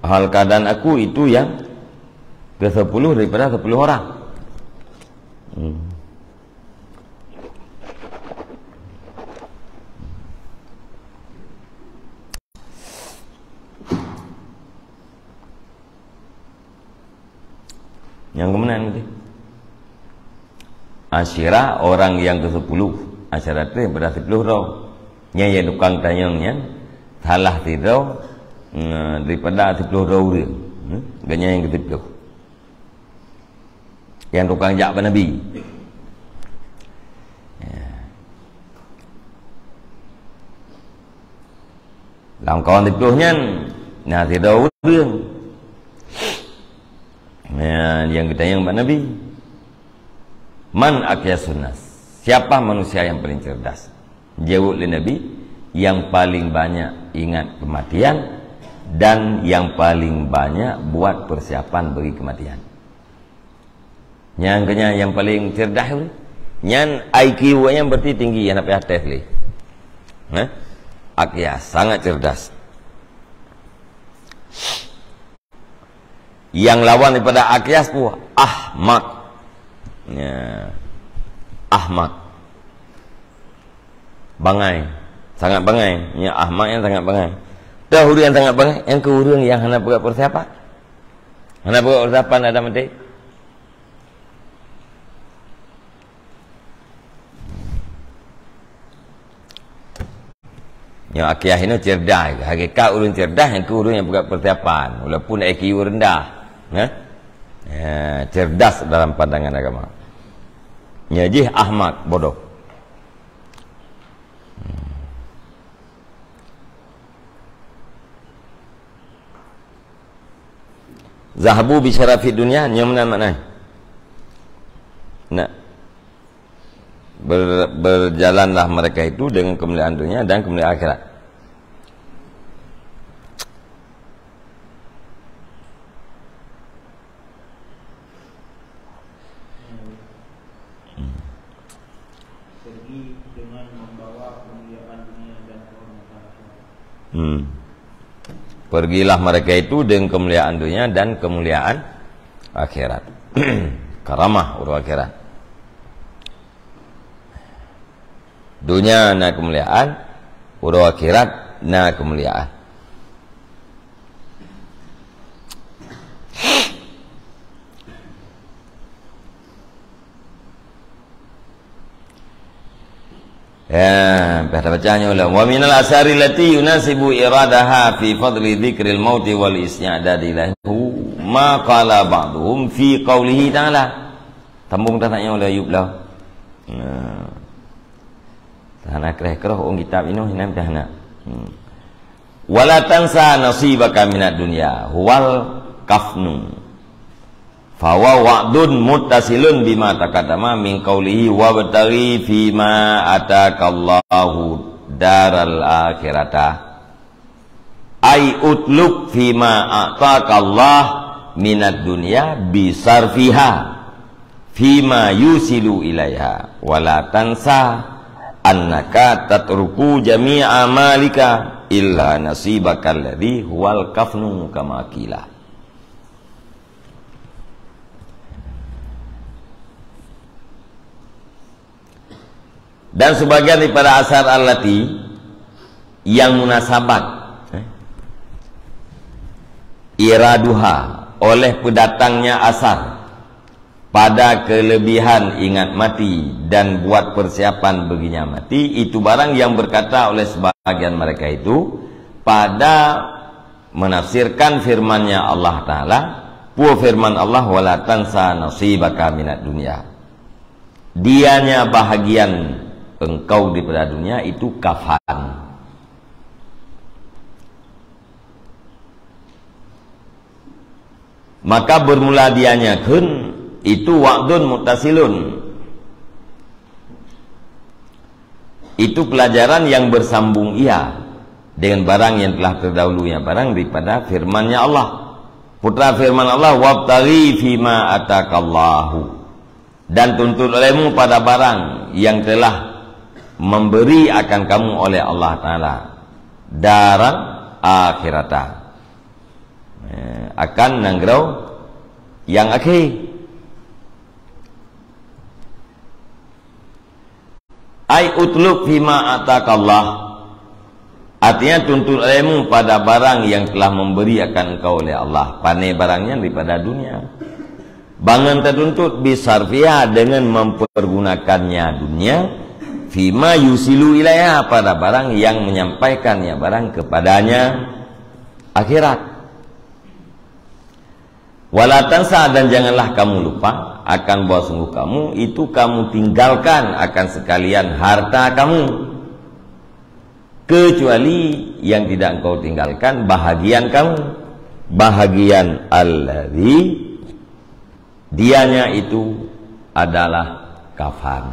Speaker 1: hal keadaan aku itu yang ke-10 daripada 10 orang. Yang kemudian nanti asyirah orang yang ke-10, asyirah itu daripada 10 orang. Yang tukang tanyangnya salah tidak daripada 10 orang dia. Ganya yang ke-10. Yang tukang jak Nabi. Làm con 10 nhân nah thì đâu đương. Yang kita yang Nabi. Man aqyasun nas. Siapa manusia yang paling cerdas? Jawab oleh Nabi, yang paling banyak ingat kematian dan yang paling banyak buat persiapan bagi kematian. Yang kena yang paling cerdas ni, yang IQ yang berarti tinggi yang sampai atas ni. Aqyas sangat cerdas. Yang lawan daripada Aqyas pun Ahmad. Ahmad bangai, sangat bangai. Ya, Ahmad yang sangat bangai. Dah huru yang sangat bangai, yang kehurung yang hendak buat persiapan. Hendak buat persiapan ada mati. Yang Aqyas ini cerdas. Hakikat urun cerdas, yang kehurung yang buat persiapan. Walaupun IQ rendah, cerdas dalam pandangan agama. Nyajih Ahmad bodoh. Zahabu bi syarafi dunia, nyamna makna. Nah. Berjalanlah mereka itu dengan kemuliaan dunia dan kemuliaan akhirat. Pergilah mereka itu dengan kemuliaan dunia dan kemuliaan akhirat. Karamah urut akhirat. Dunia na kemuliaan, urut akhirat na kemuliaan. Ya, pada bacanya ulang. Wa minal asari lati yunasibu iradaha fi fadli dzikril mauti wal isyadadi lahu ma qala ba'dhum fi qawlihi ta'ala. Tambung tanya ulang yublah. Tahana kereh-kereh orang kitab ini hinam tahana. Wala tansa nasibaka minad dunya huwal kafnu. Fawa wa'dun muttasilun bima taqaddama min qawlihi wa bataghi fima atakallahu daral akhirata ay utlub fima atakallah minad dunya bisarfiha fima yusilu ilaiha wala tansa annaka tatruku jami'a malika illa nasibaka alladhi huwal kafnu kama qila. Dan sebagian daripada asar allati yang munasabat iraduha oleh pendatangnya asar pada kelebihan ingat mati dan buat persiapan baginya mati, itu barang yang berkata oleh sebagian mereka itu pada menafsirkan firman-Nya Allah Ta'ala, pu firman Allah wala tansa nasibaka minad dunya, dianya bahagian engkau daripada dunia itu kafan. Maka bermula dianya kun itu wa'dun muttasilun. Itu pelajaran yang bersambung ia dengan barang yang telah terdahulunya barang daripada firman-Nya Allah. Putra firman Allah, wabtaghi fima atakallahu, dan tuntut olehmu pada barang yang telah memberi akan kamu oleh Allah Ta'ala darang akhirata, akan nanggrau yang akhir. Ai utlub fima atakallah, artinya tuntut olehmu pada barang yang telah memberi akan engkau oleh Allah. Pandai barangnya daripada dunia. Bangun tertuntut bisarfiha, dengan mempergunakannya dunia, fima yusilu ilaiha, pada barang yang menyampaikannya barang kepadanya akhirat. Wala tansa, dan janganlah kamu lupa akan bahwa sungguh kamu itu kamu tinggalkan akan sekalian harta kamu, kecuali yang tidak engkau tinggalkan bahagian kamu, bahagian alladzi, dianya itu adalah kafan.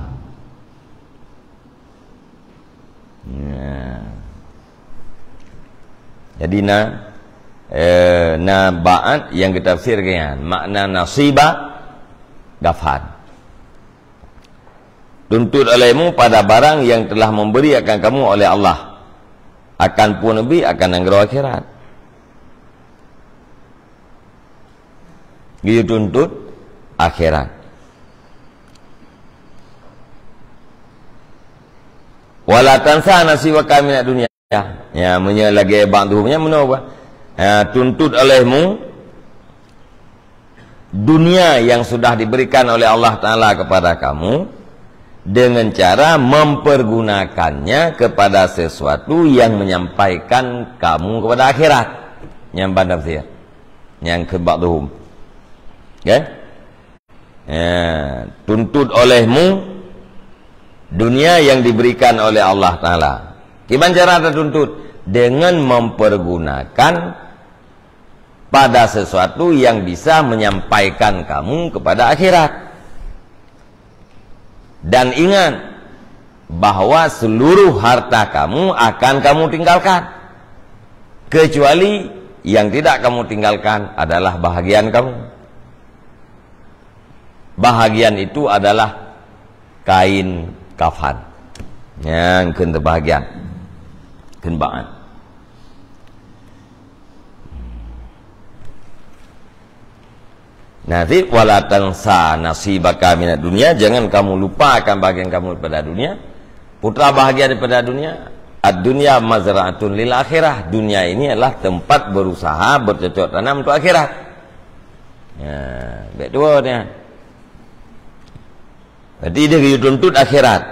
Speaker 1: Jadi ba'at yang kita tafsirkan makna nasiba gafan. Tuntut olehmu pada barang yang telah memberi akan kamu oleh Allah, akan pun lebih akan negara akhirat. Dia tuntut akhirat. Wala tansa nasibaka minad dunya. Ya, menyelagi bantunya menapa? Tuntut olehmu dunia yang sudah diberikan oleh Allah Ta'ala kepada kamu, dengan cara mempergunakannya kepada sesuatu yang menyampaikan kamu kepada akhirat. Yang bandar saya, yang kebaduhum, okay? Tuntut olehmu dunia yang diberikan oleh Allah Ta'ala. Gimana cara tertuntut? Dengan mempergunakan pada sesuatu yang bisa menyampaikan kamu kepada akhirat. Dan ingat bahwa seluruh harta kamu akan kamu tinggalkan, kecuali yang tidak kamu tinggalkan adalah bahagian kamu. Bahagian itu adalah kain kafan yang kebahagiaan, kenbaan. Nanti wala tansa nasibaka minad dunya, jangan kamu lupa akan bagian kamu daripada dunia. Putra bahagia daripada dunia. Ad-dunya mazra'atun lil akhirah. Dunia ini adalah tempat berusaha bercocok tanam untuk akhirat. Ya, baik dua dia. Berarti dia dituntut akhirat.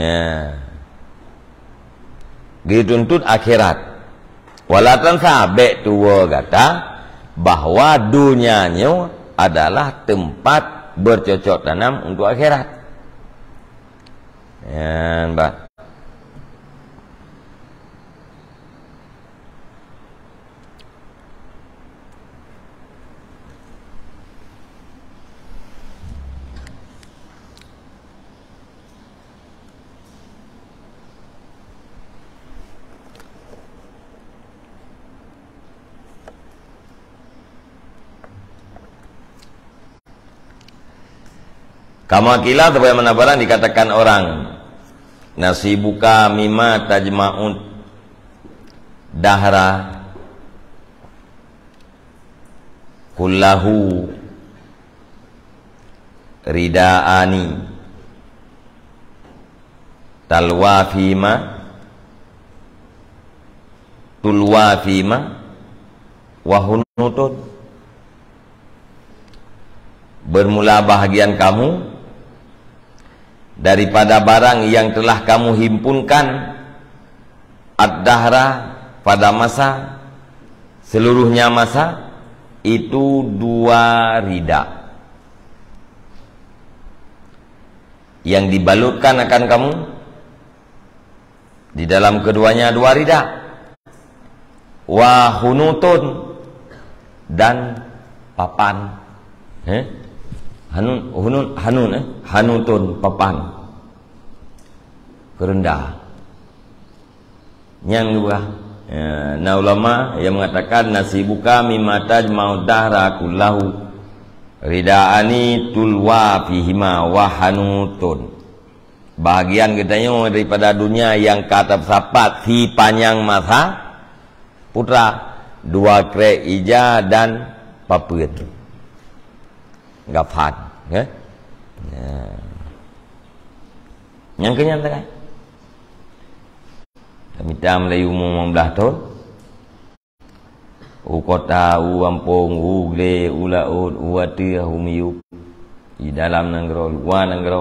Speaker 1: Ya. Dituntut akhirat. Wala tansa, baik dua kata bahwa dunianya adalah tempat bercocok tanam untuk akhirat. Ya, Mbak. Kamakila sebagaimana barang dikatakan orang, nasibuka mimma tajma'ud dahra kullahu rida'ani talwa fima tulwa fima wahunutun. Bermula bahagian kamu daripada barang yang telah kamu himpunkan ad-dahra, pada masa, seluruhnya masa itu dua rida yang dibalutkan akan kamu. Di dalam keduanya dua rida, wa hunutun, dan papan. Hanutun papan kerendah. Yang dua Nah ulama yang mengatakan nasibuka mimma tajma'u dahra kullahu ridaani tulwa fihima wahanutun. Bahagian katanya daripada dunia yang kata sapat si panjang masa putra dua kre ija dan papuen gafan ya. Yang kenyataan kami Melayu 15 tahun kota Ampung Ugle Ulaud Uwati Humiu di dalam negara luar negara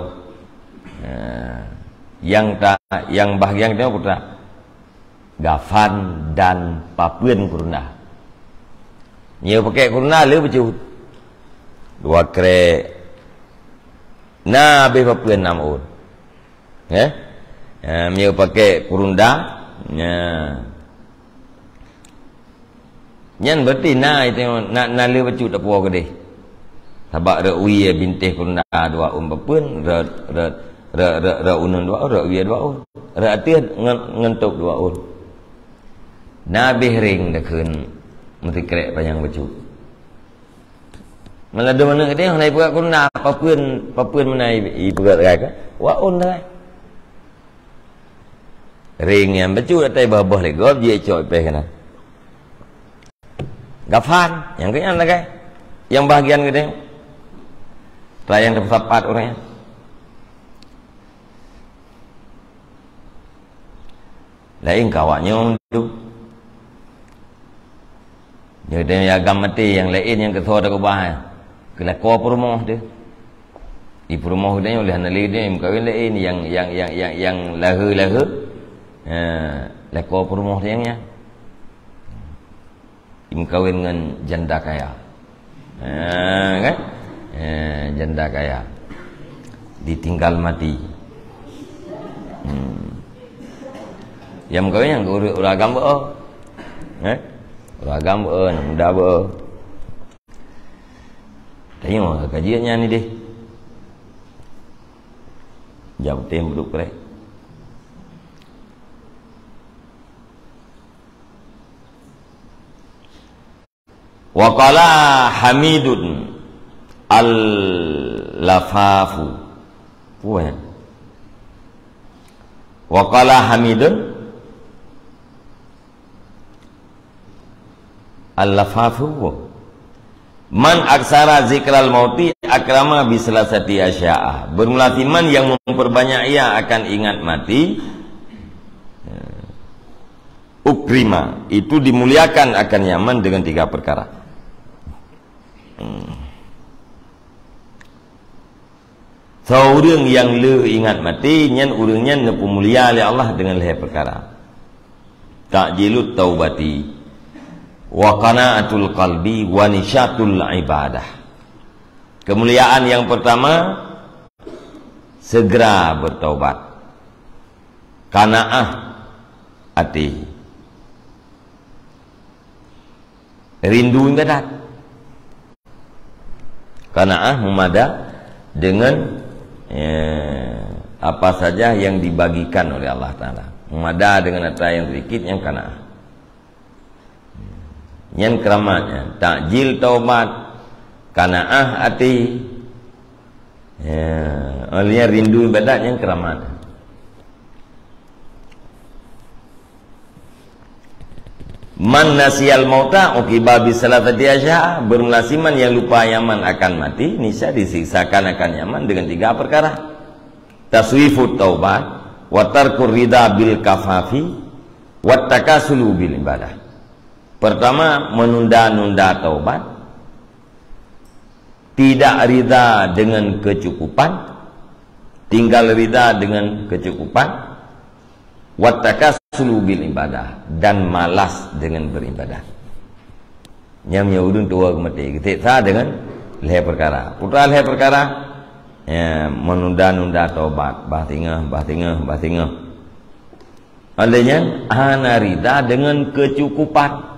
Speaker 1: yang bahagian kita putra Gafan dan Papuen kurna. Nyo pakai kurna le becut. Dua kre na be Papuen 6 on. Ya. Nyo pakai kurunda nya. Nyan berarti na itu na le becut apa gede. Sabak re uye bintih kurunda 2 on Papuen re unun 2 on re uye 2 on. Re atian ngentuk 2 on. Nabi ring dah kun mesti kerek panjang baju. Malah ada mana dia yang naik berat kuna papuen mana ibu berat kan? Waun dah. Ring yang baju atai bawah legop dia coy pe kana. Gafan yang kenyan lah kan? Yang bahagian gede. Tayang tersapat orangnya. Lain kawannya tu. Jadi agam mati yang lain yang ketua dah kebah. Kelakor perumah dia. Di perumah dia oleh anak dia kawin lain yang lahu. Lakor perumah dia nya. Kawin dengan janda kaya. Kan? Janda kaya. Ditinggal mati. Yang kawin yang uragam bo. Ragam muda ber. Tengok kajiannya ni deh. Jauh tem duduk kerek. Wa qala Hamidun al-lafafu. Punya. Wa qala Hamidun al-lafafu man aksara zikral mauti akrama bisalasati asya'ah. Bermulati man yang memperbanyak ia akan ingat mati ukrima itu dimuliakan akan nyaman dengan 3 perkara. Seorang yang le ingat mati nyan urangnya nepu mulia oleh Allah dengan 5 perkara. Ta'jilut taubati wa qana'atul qalbi wa nisyatul ibadah. Kemuliaan yang pertama segera bertaubat. Qanaah hati. Rindu ibadat. Qanaah memada dengan apa saja yang dibagikan oleh Allah Ta'ala. Memada dengan apa yang sedikit yang qanaah. Yang keramatnya takjil taubat qanaah hati olehnya rindu ibadat yang keramat. Man nasiyal mauta uqiba bi salatati asya, bermulasiman yang lupa yaman akan mati niscaya disiksakan akan yaman dengan 3 perkara. Taswifut taubat wa tarkur ridha bil kafafi wa takasulu bil ibadah. Pertama, menunda-nunda taubat, tidak ridha dengan kecukupan, tinggal ridha dengan kecukupan, wattakasulu bil ibadah, dan malas dengan beribadah. Nyamnya udun tua kemati kita dengan 5 perkara. Putra 5 perkara, menunda-nunda taubat, bahtingah. Adanya ana ridha dengan kecukupan.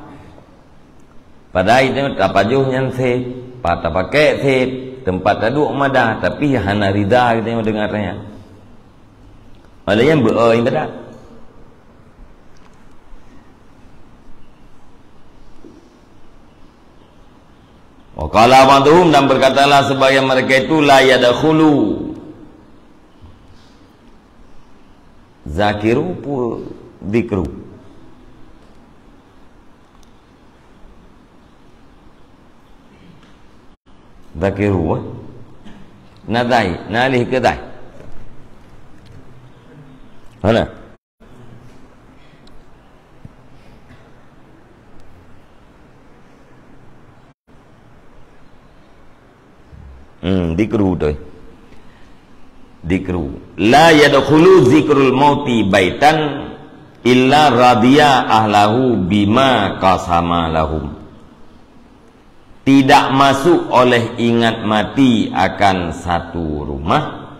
Speaker 1: Pada itu tapajuh nyan sep, patah pakai sep, tempat aduk madah, tapi hana ridha kita dengarnya. Ada yang beribadah. Wa qala ba'dhum, dan berkatalah sebagian mereka itu, la yadkhulu zakiru pu zikru. Zakiru nadai nalih kedai mana dikru tu dikru la yadkhulu zikrul mauti baitan illa radiya ahlahu bima qasama lahum. Tidak masuk oleh ingat mati akan satu rumah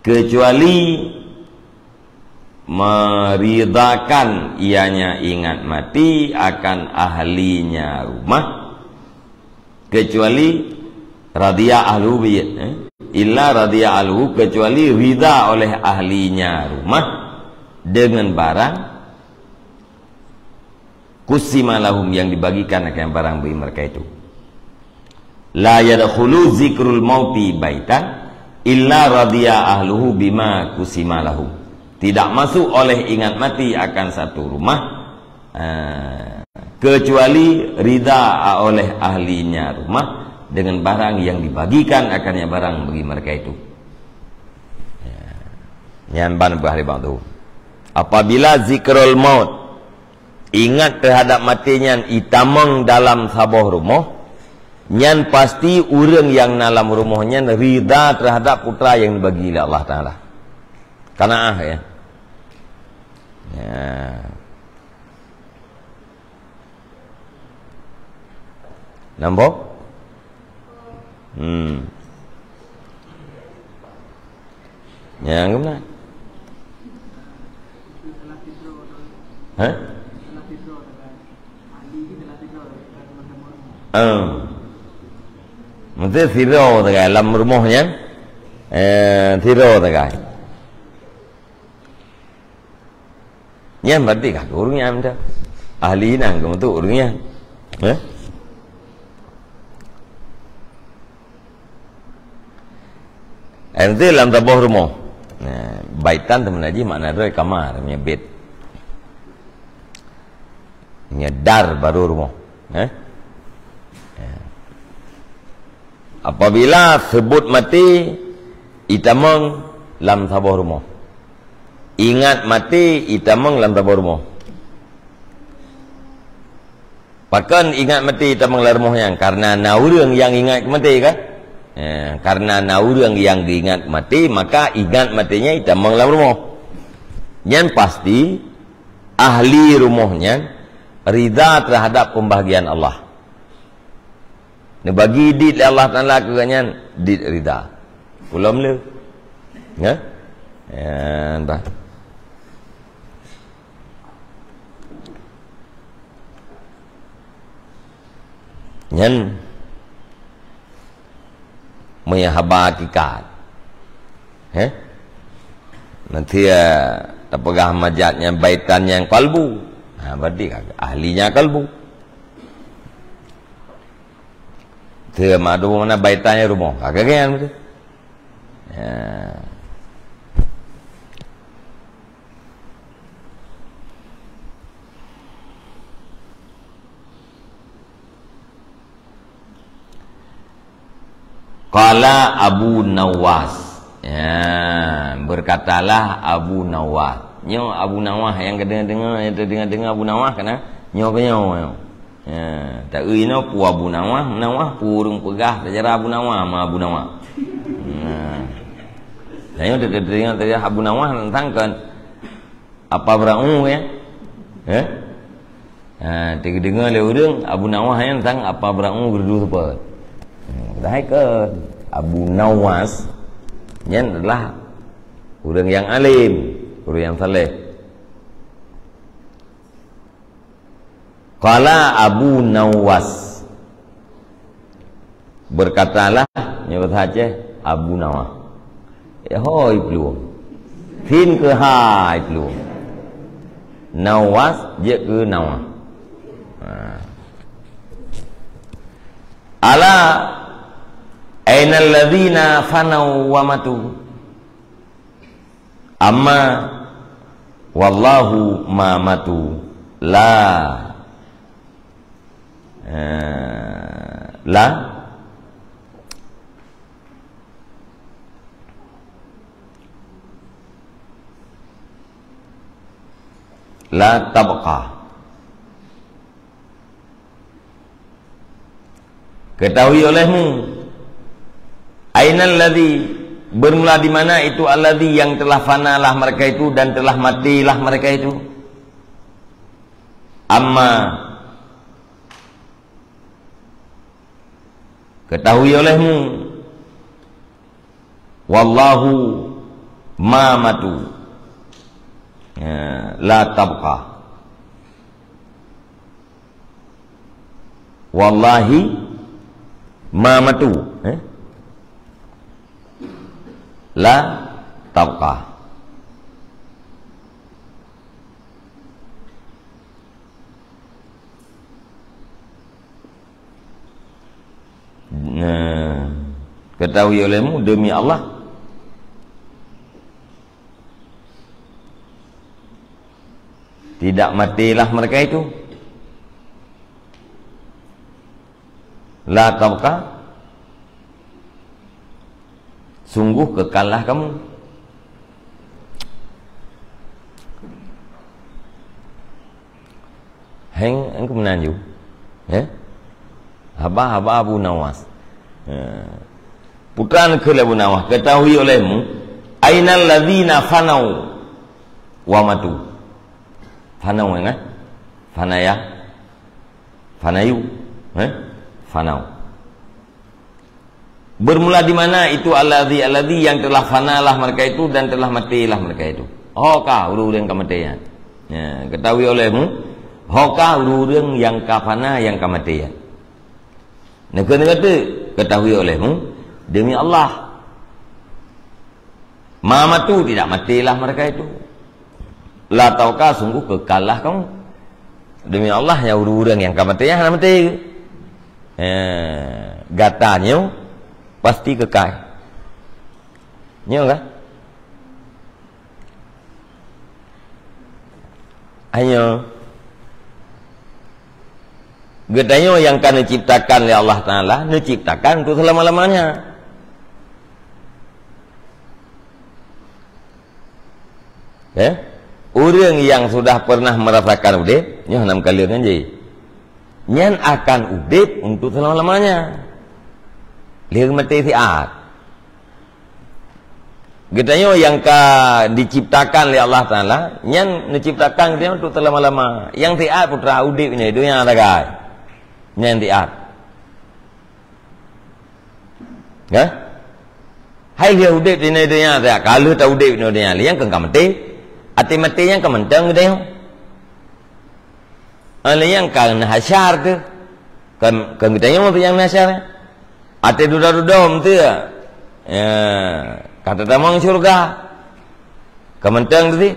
Speaker 1: kecuali meridakan ianya ingat mati akan ahlinya rumah, kecuali radhiya ahlu illa radhiya ahlu, kecuali ridha oleh ahlinya rumah dengan barang kusima lahum, yang dibagikan akan barang bagi mereka itu. La yadkhulu zikrul mauti baitan illa radiya ahluhu bima kusima lahum. Tidak masuk oleh ingat mati akan satu rumah kecuali ridha oleh ahlinya rumah dengan barang yang dibagikan akannya barang bagi mereka itu. Nyan ban bahari bang tu. Apabila zikrul maut, ingat terhadap matinya itamang dalam sabuh rumah, nyan pasti orang yang dalam rumahnya ridha terhadap putra yang dibagi oleh Allah Ta'ala. Kanaah ya. Nampak? Yang mana? Hah? Mesti siro takai dalam rumahnya, siro takai. Yang berarti kak orangnya ada ahli nang kamu tu orangnya, Nanti dalam tabuh rumah, baitan teman aja makna tu kamar, punya bed, punya dar baru rumah, Apabila sebut mati itamang lam sabuh rumah, ingat mati itamang lam sabuh rumah. Pakan ingat mati itamang lam rumahnya karena naurang yang ingat mati kan? Karena naurang yang diingat mati, maka ingat matinya itamang lam rumah. Yang pasti ahli rumahnya ridha terhadap pembahagian Allah. Ni bagi dit Allah Taala keganyan dit ridha. Ulam le. Ya? Entah. Nyan meyahaba hakikat. Nanti terpegah majatnya baitan yang kalbu. Berarti ahlinya kalbu. Dia madu mana baitannya rumah, agak kan betul. Qala Abu Nawas, berkatalah Abu Nawas. Nyo Abu Nawas yang dengar Abu Nawas kana nyo kenyo. Tak ino pu Abu Nawah purung pegah sejarah Abu Nawah sama Abu Nawah. Saya udah dengar tadi Abu Nawah tentang kan apa berang ya? Dengar le urang Abu Nawah yang tentang apa berang gerdu apa. Dah ke Abu Nawas yang adalah orang yang alim, orang yang saleh. Qala Abu Nawas, berkatalah nyebut saja Abu Nawah. Hoi peluang, fin ke hai peluang. Nawas je ke Nawah. Ala ainal ladzina fanau wa matu. Amma wallahu ma matu la tabqa. Ketahui olehmu ainal ladzi, bermula di mana itu alladzi yang telah fanalah mereka itu dan telah matilah mereka itu. Amma, ketahui olehmu wallahu ma matu la tabqa. Wallahi ma matu la tabqa. Ketahui olehmu demi Allah, tidak matilah mereka itu. La tabqa, sungguh kekallah kamu. Heng engkau menanju, haba Abu Nawas, putra negeri Abu Nawas. Ketahui olehmu ainal ladzina fanau wa matu. Fanau fanaya, fanayu, fanau. Bermula di mana itu alladzi yang telah fanalah mereka itu dan telah matilah mereka itu. Hoka urang kematian. Ketahui olehmu hoka urang yang kafana yang kematian. Kata ketahui olehmu demi Allah, mamatu tidak matilah mereka itu. La tauka, sungguh kekalah kamu. Demi Allah ya urang yang kematian mati. Gatanya pasti kekal. Nyo kan? Ayo. Getanya yang kan diciptakan oleh Allah Ta'ala, diciptakan untuk selama-lamanya. Orang yang sudah pernah merasakan udip, nyo 6 kali aja. Nyan akan udip untuk selama-lamanya. Lihat mati siat. Getanya yang diciptakan oleh Allah Ta'ala, nyan diciptakan dia untuk selama-lama. Yang siat putra udip ini, itu yang ada guys. Nyan siat. Hai dia udip ini dia ada. Kalau tak udip ini dia liang keng mati. Ati mati yang kementang dia. Yang kan hasyar tu. Kan getanya mau yang hasyar. Ati duda-duda tu ya. Kata tamang syurga. Kementang tu.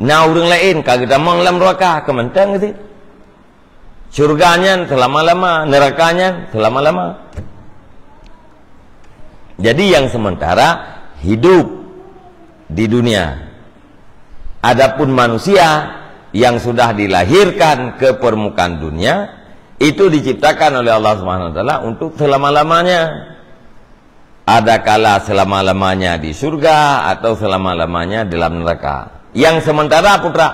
Speaker 1: Na orang lain kagak tamang lam neraka, kementang tu. Syurganya selama-lama, nerakanya selama-lama. Jadi yang sementara hidup di dunia. Adapun manusia yang sudah dilahirkan ke permukaan dunia itu diciptakan oleh Allah Subhanahu wa taala untuk selama-lamanya. Ada kala selama-lamanya di surga atau selama-lamanya dalam neraka. Yang sementara putra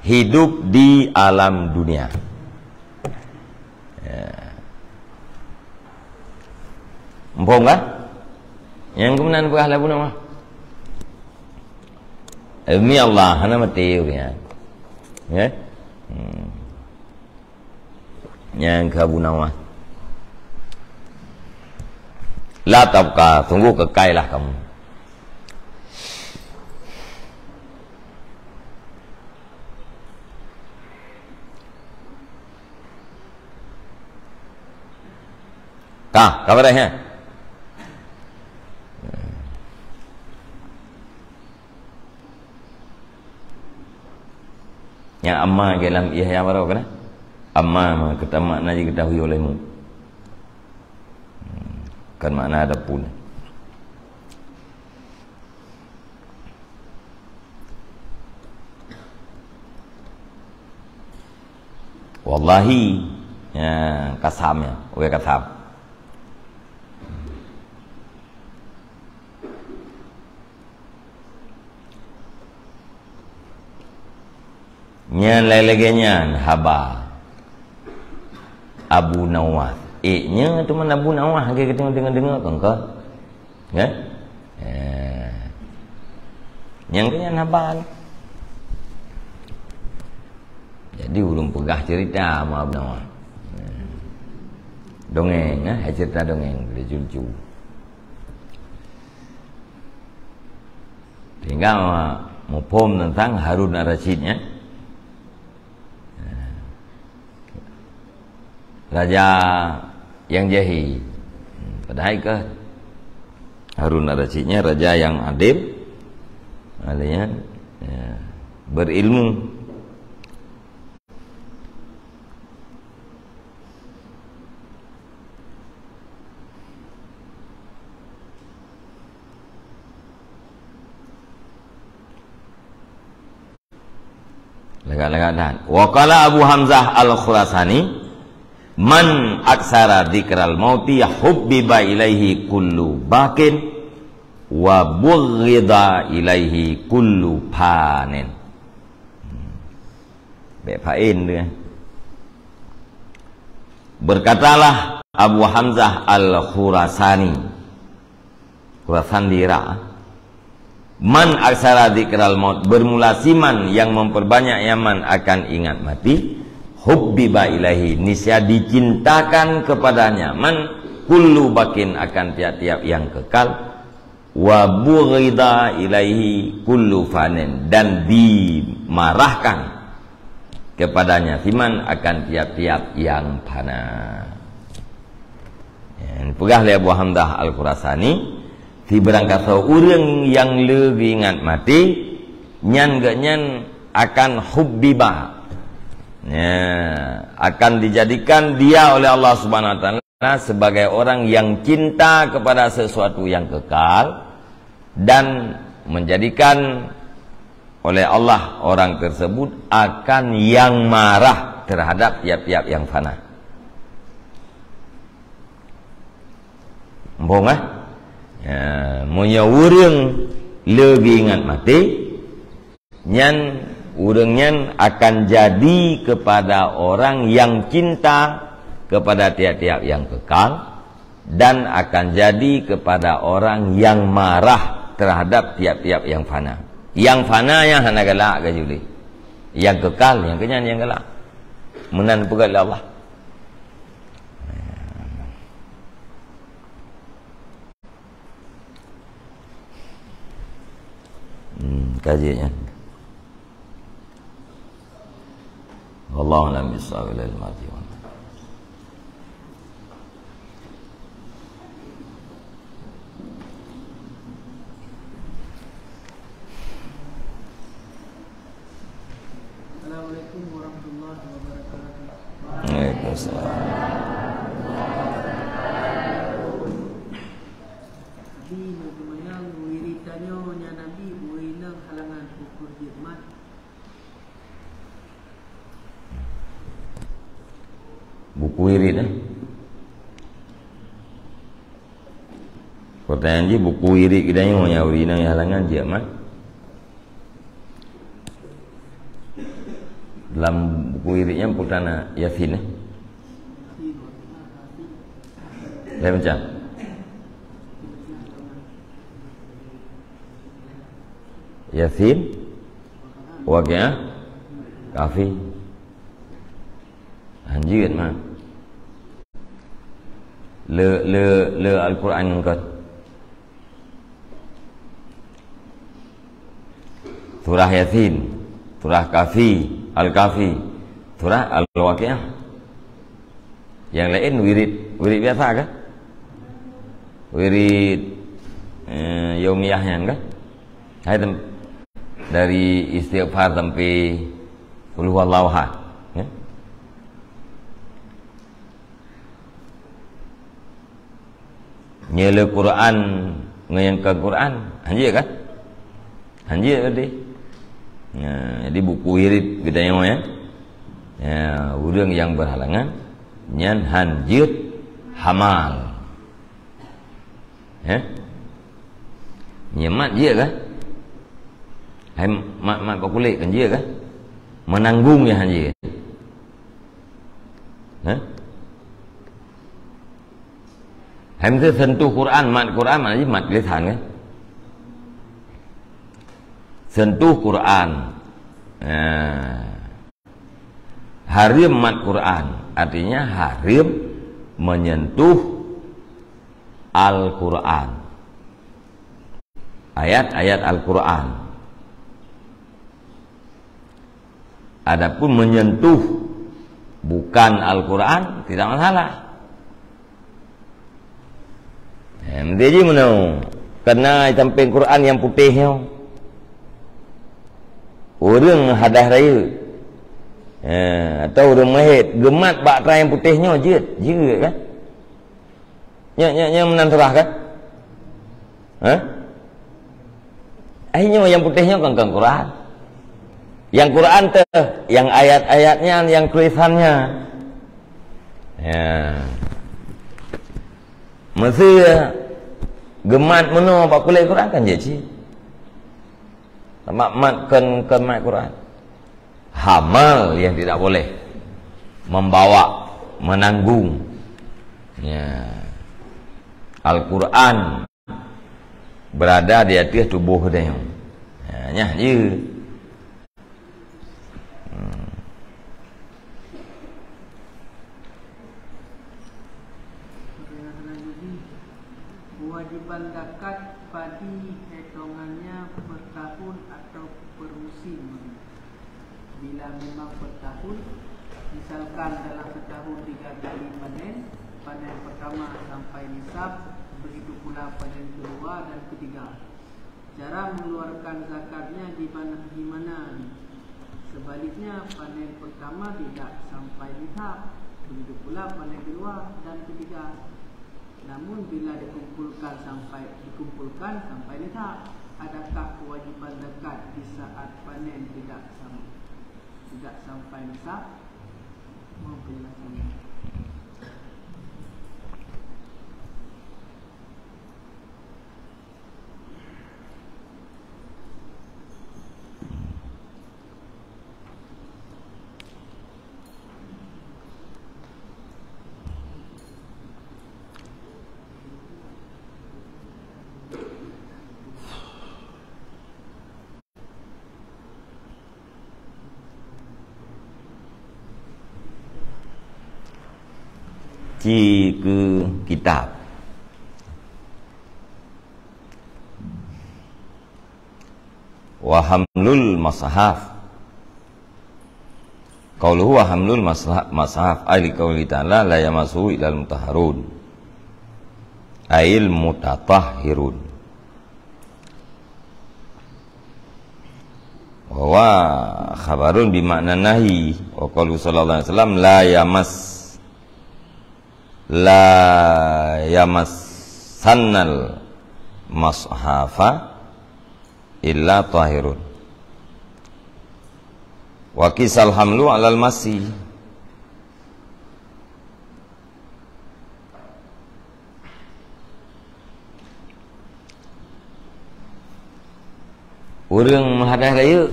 Speaker 1: hidup di alam dunia. Empong kan? Yang kemudian berahlah pun nama. Demi Allah, hana mati ya. Yang Abu Nawas. La tabqa, sungguh kekailah kamu. Kabarnya? Yang amma dalam Yahya barau kana? Amma kita makna diketahui olehmu. Kan makna ada pun. Wallahi, ya, kasamnya, we kasam. Nyan lelegenya haba Abu Nawas. Nya tu mana Abu Nawas kita dengar kan ke? Ya? Yang kenya haba. Jadi ulun pegah cerita sama Abu Nawas. Dongeng, cerita dongeng lucu-lucu. Tinggal mupom tentang Harun ar-Rasyidnya. Raja yang jahil. Padahal ke Harun ar-Rasyidnya raja yang adil, ya, berilmu. Lega-lega. Wa qala Abu Hamzah al-Khurasani, man aksara dzikral mauti hubbiba ilaihi kullu bakin wa bughida ilaihi kullu panin. Bepain dia. Berkatalah Abu Hamzah al-Khurasani, Khurasan Dira, man aksara dzikral maut, bermula siman yang memperbanyak yaman akan ingat mati, hubbiba ilahi, niscaya dicintakan kepadanya, man kullu bakin, akan tiap-tiap yang kekal, wa bughida ilaihi kullu fanin, dan dimarahkan kepadanya siman akan tiap-tiap yang fana. Pegah oleh Abu Hamzah al-Khurasani, si berangkat seorang yang lebih ingat mati, nyan gak nyan akan hubbiba, ya, akan dijadikan dia oleh Allah Subhanahu wa taala sebagai orang yang cinta kepada sesuatu yang kekal, dan menjadikan oleh Allah orang tersebut akan yang marah terhadap tiap-tiap yang fana. Mbong punya urang lebih ingat mati, nyan urang nyan akan jadi kepada orang yang cinta kepada tiap-tiap yang kekal, dan akan jadi kepada orang yang marah terhadap tiap-tiap yang fana. Yang fana yang hana galak ke juli, yang kekal yang kenyan yang galak menan pegat Allah. Kajiannya. Wallahu a'lam bishawab. Al-mati.
Speaker 3: Assalamualaikum warahmatullahi wabarakatuh.
Speaker 1: Waalaikumsalam.
Speaker 3: Nabi berkemayang wiritannya nya Nabi builang halangan ukur jimat.
Speaker 1: Buku wirid pertanyaan je buku wirid kita yang menyawiri yang halangan jimat. Dalam buku wiridnya putana Yasin saya baca Yasin, Waqiah, Kafi, Anjir mah le Al-Quran kan surah Yasin, surah Kafi, Al-Kafi, surah Al-Waqiah. Yang lain wirid biasa kan? Wirid yaumiyahnya kan? Hai dari istighfar sampai qul huwallahu ahad, ya? nyela Quran ngayangkan Quran anjir kan anjir tadi jadi buku wirid kita yang ya urang yang berhalangan nyan hanjit hamal nyemat dia kan hai mat pak kulit kan dia kan menanggung ya hanjir hai mesti sentuh Quran maknanya mat lisan kan sentuh Quran harim mat Quran artinya harim menyentuh Al-Quran ayat-ayat Al-Quran. Adapun menyentuh bukan Al-Quran tidak masalah. Jadi mana kena samping Quran yang putihnya orang hadah raya atau orang mahid gemat bakra yang putihnya je kan nya menanturah kan akhirnya yang putihnya kan Quran yang Quran yang ayat-ayatnya yang tulisannya mesti gemat meno pak kulit Quran kan je mat kan mat Quran hamal yang tidak boleh membawa menanggung Al-Quran berada di atas tubuh dia nya je
Speaker 3: kewajiban zakat padi hitungannya per tahun atau per musim. Bila memang per tahun, misalkan dalam setahun 3 kali panen, panen pertama sampai nisab, begitu pula panen kedua dan ketiga. Cara mengeluarkan zakatnya di mana? Sebaliknya panen pertama tidak sampai nisab, begitu pula panen kedua dan ketiga. Namun bila dikumpulkan sampai nisab, adakah kewajiban zakat di saat panen tidak sampai nisab? Mohon penjelasannya.
Speaker 1: ke kitab wa hamlul mashaf qauluhu wa hamlul mashaf ay liqauli ta'ala la yamassuhu illal mutahharun ail mutatahhirun wa khabarun bimakna nahi wa qaulu sallallahu alaihi wasallam la yamassannal mashafa illa tahirun wa kisal hamlu alal masih orang menghadap raya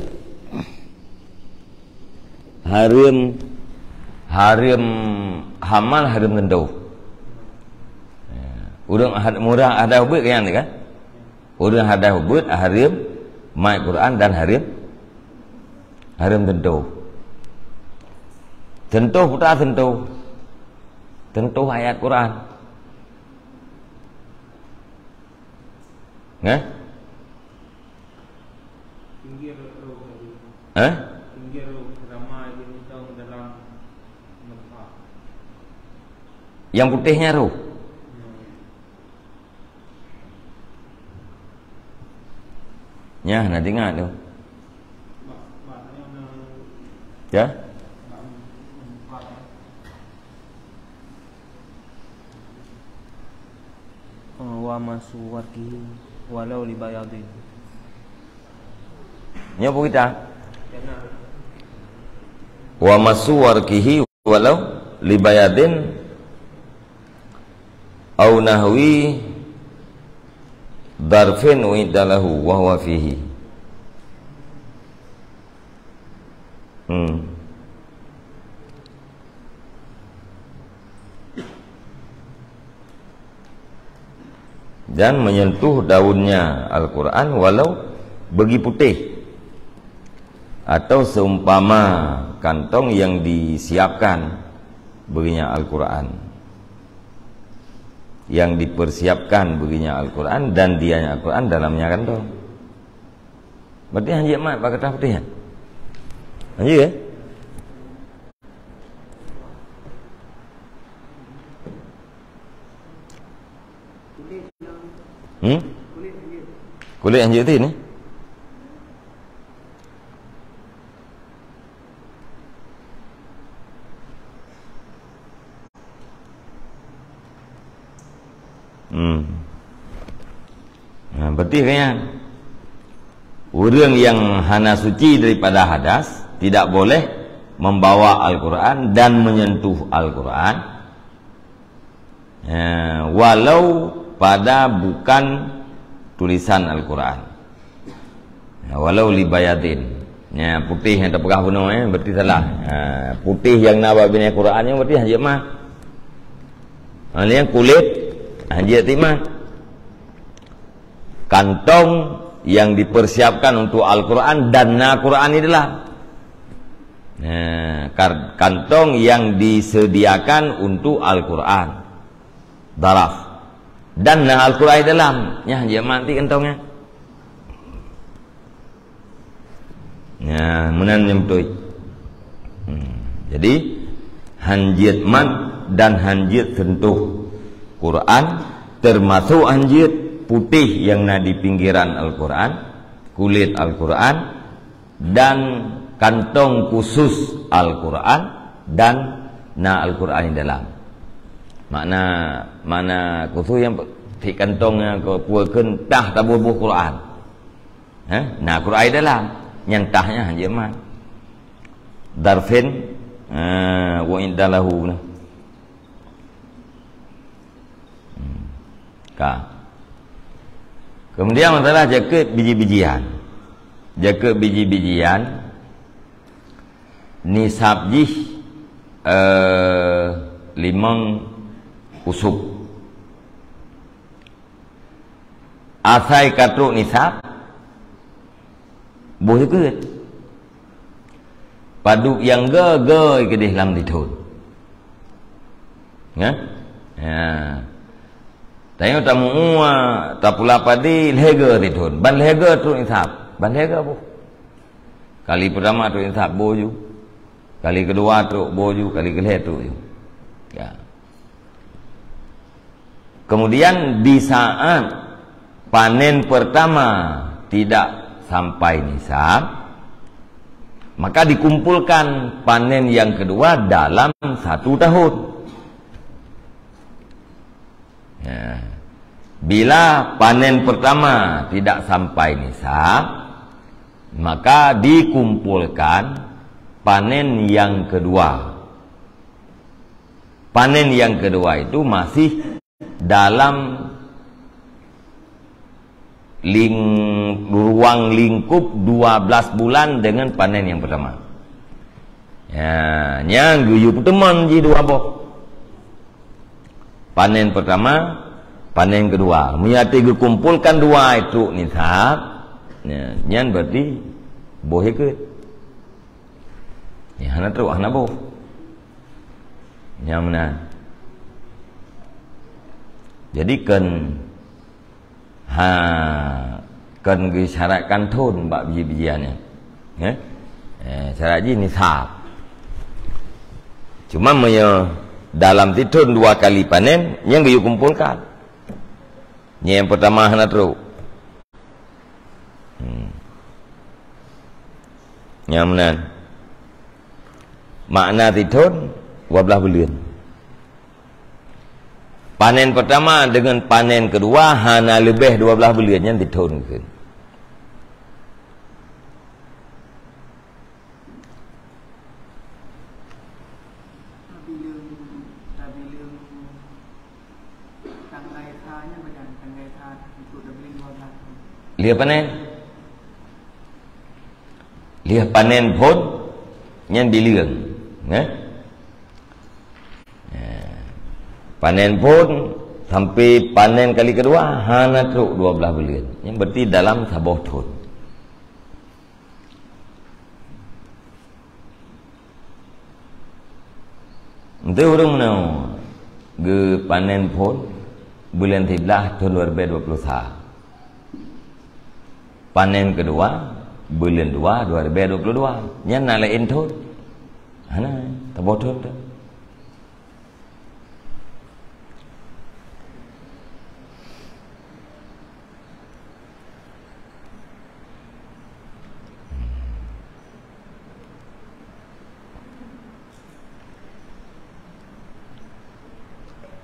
Speaker 1: harim hamal harim gendau orang ada hubut kan orang ada hubut harim mai Quran dan harim tentu putra tentu ayat Quran
Speaker 2: pinggir roh ramai bintang dalam mushaf
Speaker 1: yang putihnya roh nya nanti ingat tu ya
Speaker 2: wa masuwarkihi walau li bayadin.
Speaker 1: Nya apa kita? Wa masuwarkihi walau li bayadin au nahwi darfin uidalahu wa huwa fihi. Dan menyentuh daunnya Al-Quran walau begi putih, atau seumpama kantong yang disiapkan baginya Al-Quran, yang dipersiapkan baginya Al-Quran dan dianya Al-Quran dalamnya kantong. Berarti hanji mat pakai kertas putih ya? Hanji ya? Kulit hanji itu ini? Nah, berarti kayaknya orang yang hana suci daripada hadas tidak boleh membawa Al-Quran dan menyentuh Al-Quran, walau pada bukan tulisan Al-Quran, walau libayadin, putih yang terpegah penuh, berarti salah. Putih yang nak bina Al-Quran yang berarti hajat mah. Yang kulit hajat timah. Kantong yang dipersiapkan untuk Al-Quran dan Al-Quran ini adalah kantong yang disediakan untuk Al-Quran, daraf, dan Al-Quran di dalamnya dia mati kantongnya. Menanam betul. Jadi hanjit mat dan hanjit sentuh Quran, termasuk hanjit putih yang ada di pinggiran Al-Quran, kulit Al-Quran, dan kantong khusus Al-Quran dan Al-Quran di dalam. Mana khusus yang di kantongnya ke puakeun tah tabuh Quran. Quran di dalam nyantahnya hanya mah. Darfin wa indalahu. Kemudian masalah jaket biji-bijian. Jaket biji-bijian nisab jih 5 usuk. Asai katruk nisab boleh ke? Paduk yang ge ke dalam ditun. Tengok tamu tak pula padi lehega ditun. Ban lehega truk nisab. Ban lehega apa? Kali pertama truk nisab boju. Kali kedua truk boju, kali kelih truk. Kemudian di saat panen pertama tidak sampai nisab, maka dikumpulkan panen yang kedua dalam 1 tahun. Bila panen pertama tidak sampai nisab, maka dikumpulkan panen yang kedua. Panen yang kedua itu masih dalam ruang lingkup 12 bulan dengan panen yang pertama. Yang guyu teman ji dua boh. Panen pertama, panen kedua. Miati dikumpulkan dua itu nisab. Nyan berarti boh ke? Hana teruk hana boh. Yang mana? Jadi kan syaratkan tun bak biji-bijiannya. Syarat ji nisab. Cuma dalam titun 2 kali panen yang dikumpulkan. Yang pertama hana teruk. Yang mana? Makna titun 12 bulan. panen pertama dengan panen kedua hana lebih 12 bulan yang diturunkan.
Speaker 3: Bila tangkai thanya macam tangkai tha untuk dah beli 12.
Speaker 1: Lia panen. Lia panen pun yang biliang. Panen pun sampai panen kali kedua hana teruk 12 bulan. Yang berarti dalam sabuh tahun. Itu orang mana ge panen pun bulan 13 tahun 2021. Panen kedua bulan 2 2022. Yang nak lain tahun. Hana sabuh tahun tu.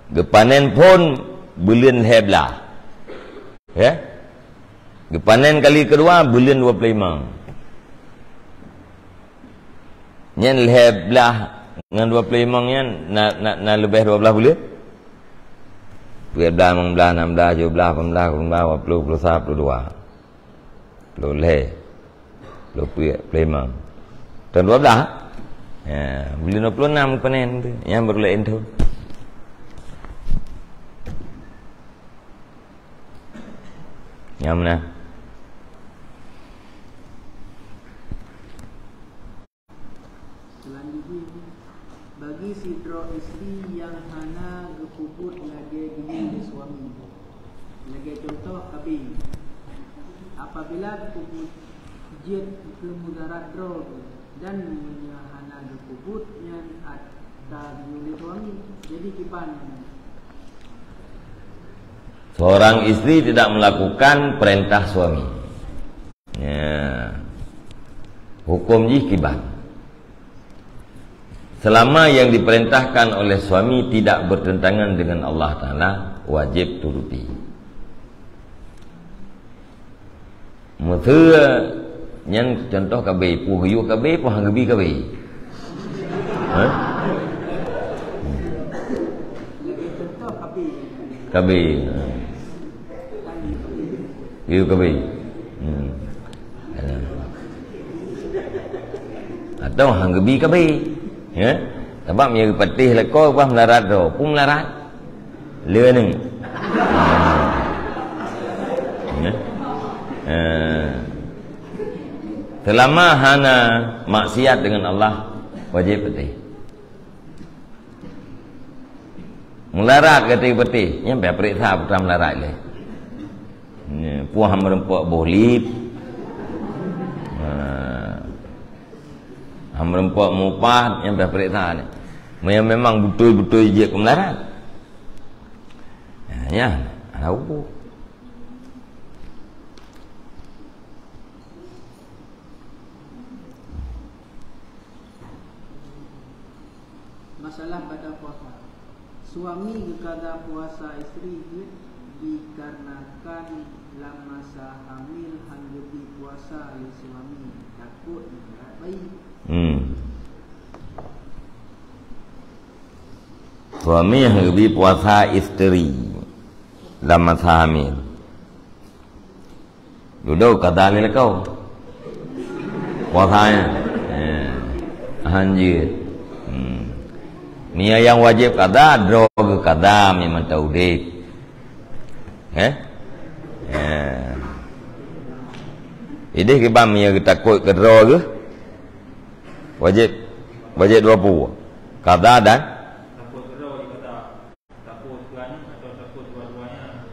Speaker 1: Gepanen pun bulan heblah. Ya. Gepanen kali kedua bulan 25. Nyen heblah dengan 25 nyen nak lebih 12 bulan. 12, 16, 17, 18, 19, 20, 21, 22. 20 leh. 25. Tahun 12. Ya, bulan 26 panen tu. Yang baru lain tu. Yang mana?
Speaker 3: Selanjutnya, bagi sidra isteri yang hana gepuput lagi bini suami. Lagi contoh kabin. Apabila gepuput jid ke mudarat dro dan hana gepuput yang ada bini suami. Jadi kipan.
Speaker 1: Seorang istri tidak melakukan perintah suami. Ya. Hukum jikibat. Selama yang diperintahkan oleh suami tidak bertentangan dengan Allah Ta'ala, wajib turuti. Maka yang contoh kabeh, puhiu kabeh, puhanggebi kabeh.
Speaker 3: Contoh kabin.
Speaker 1: Kabeh. Hiu kabeh. Atau hanggebi kabeh. Ya. Sebab dia patih lekor apa melarat tu, pun melarat. Leu neng. Ya. Selama hana maksiat dengan Allah, wajib patih. Melarat kata patih, nyampe periksa pertama melarat le. Puah merempok bolip, merempok mupah yang periksa ni. Memang betul-betul je kemelarat. Ya, tahu.
Speaker 3: Masalah pada puasa. Suami kekada puasa isteri dikarenakan dalam masa hamil hanggebi puasa oleh suami takut berat bayi.
Speaker 1: Suami hanggebi puasa isteri dalam masa hamil. Duduk kata ni kau puasanya hanjir. Ni yang wajib kada drog kada memang tahu dek. Ini kita punya takut ke drog wajib 20 kada dan
Speaker 2: takut kedua dikata takut kerana atau takut dua-duanya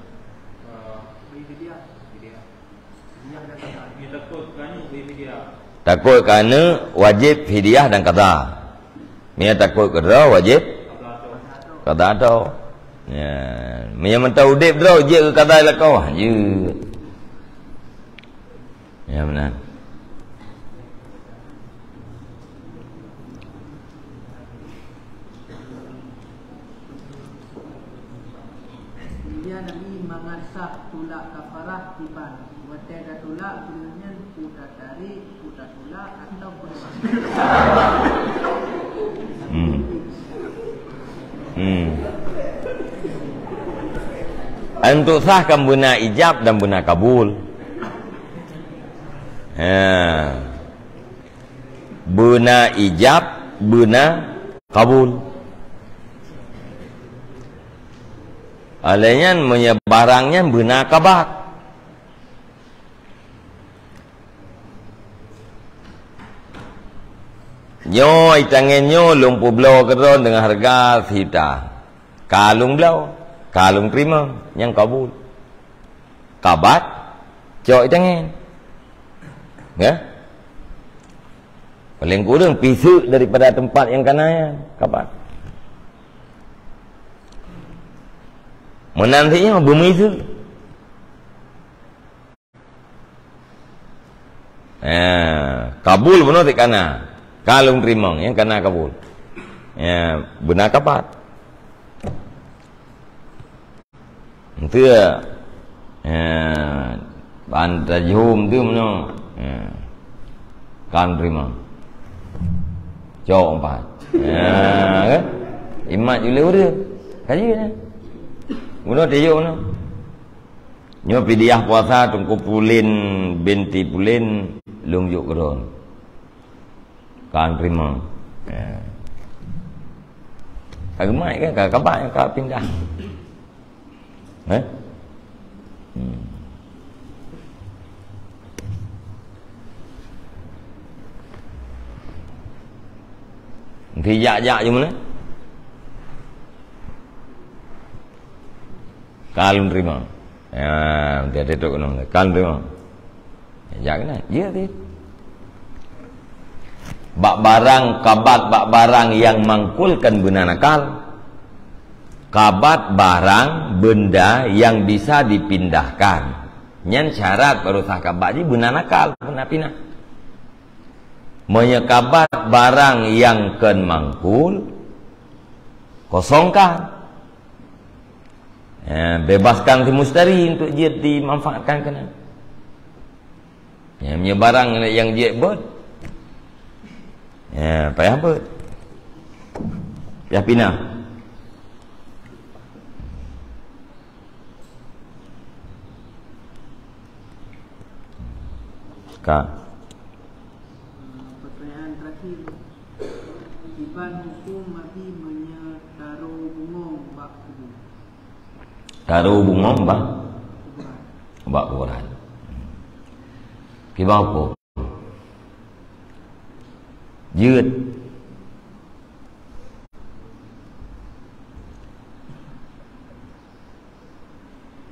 Speaker 3: Dia
Speaker 2: dia takut kerana dia
Speaker 1: takut kerana wajib fidyah dan kada. Mia takut kedua wajib kada atau ya mia mentau dep draw je ke kada la kau je. Ya benar.
Speaker 3: Kemudian Nabi mengasah tulak kafarah tiban. Wate ada tulak sebenarnya putar tarik, putar tulak atau putar.
Speaker 1: Untuk sahkan buna ijab dan buna kabul. Buna ijab, buna kabul. Alanya menyebarangnya buna kabat. Nyo itangen nyo lumpu belau keron dengan harga sita. Kalung belau, kalung terima yang kabul. Kabat, cok itangen. Ya? Paling kurang pisu daripada tempat yang kanayan, kabat. Menantinya bumi itu. Kabul benar di kana. Kalung terima yang kana kabul. Benar kapat. Itu bantajum tu mana? Kalung terima. Jauh empat. Imat jule udah. Kaji ni. Guna tiyo no. Nyo pidiah puasa tungku pulin binti pulin lungjuk keron. Kan terima. Kagumai kan kabat yang kau pindah. Dijak-jak je mana? Kalung terima. Dia tetok nang. Kalung terima. Jak kena. Ya dia. Bak barang kabat bak barang yang mangkulkan benda nakal. Kabat barang benda yang bisa dipindahkan. Nyan syarat baru sah kabat je benda nakal, benda pindah. Menyekabat barang yang ken mangkul kosongkan. Bebaskan si mustari untuk dia dimanfaatkan kena. Punya barang yang dia buat. Payah apa? Payah pindah. Kak.
Speaker 3: Pertanyaan terakhir. Iban hukum Nabi menyetaruh bungong bak kubu.
Speaker 1: Taruh bungong bak kuburan. Kibau apa? Duyệt.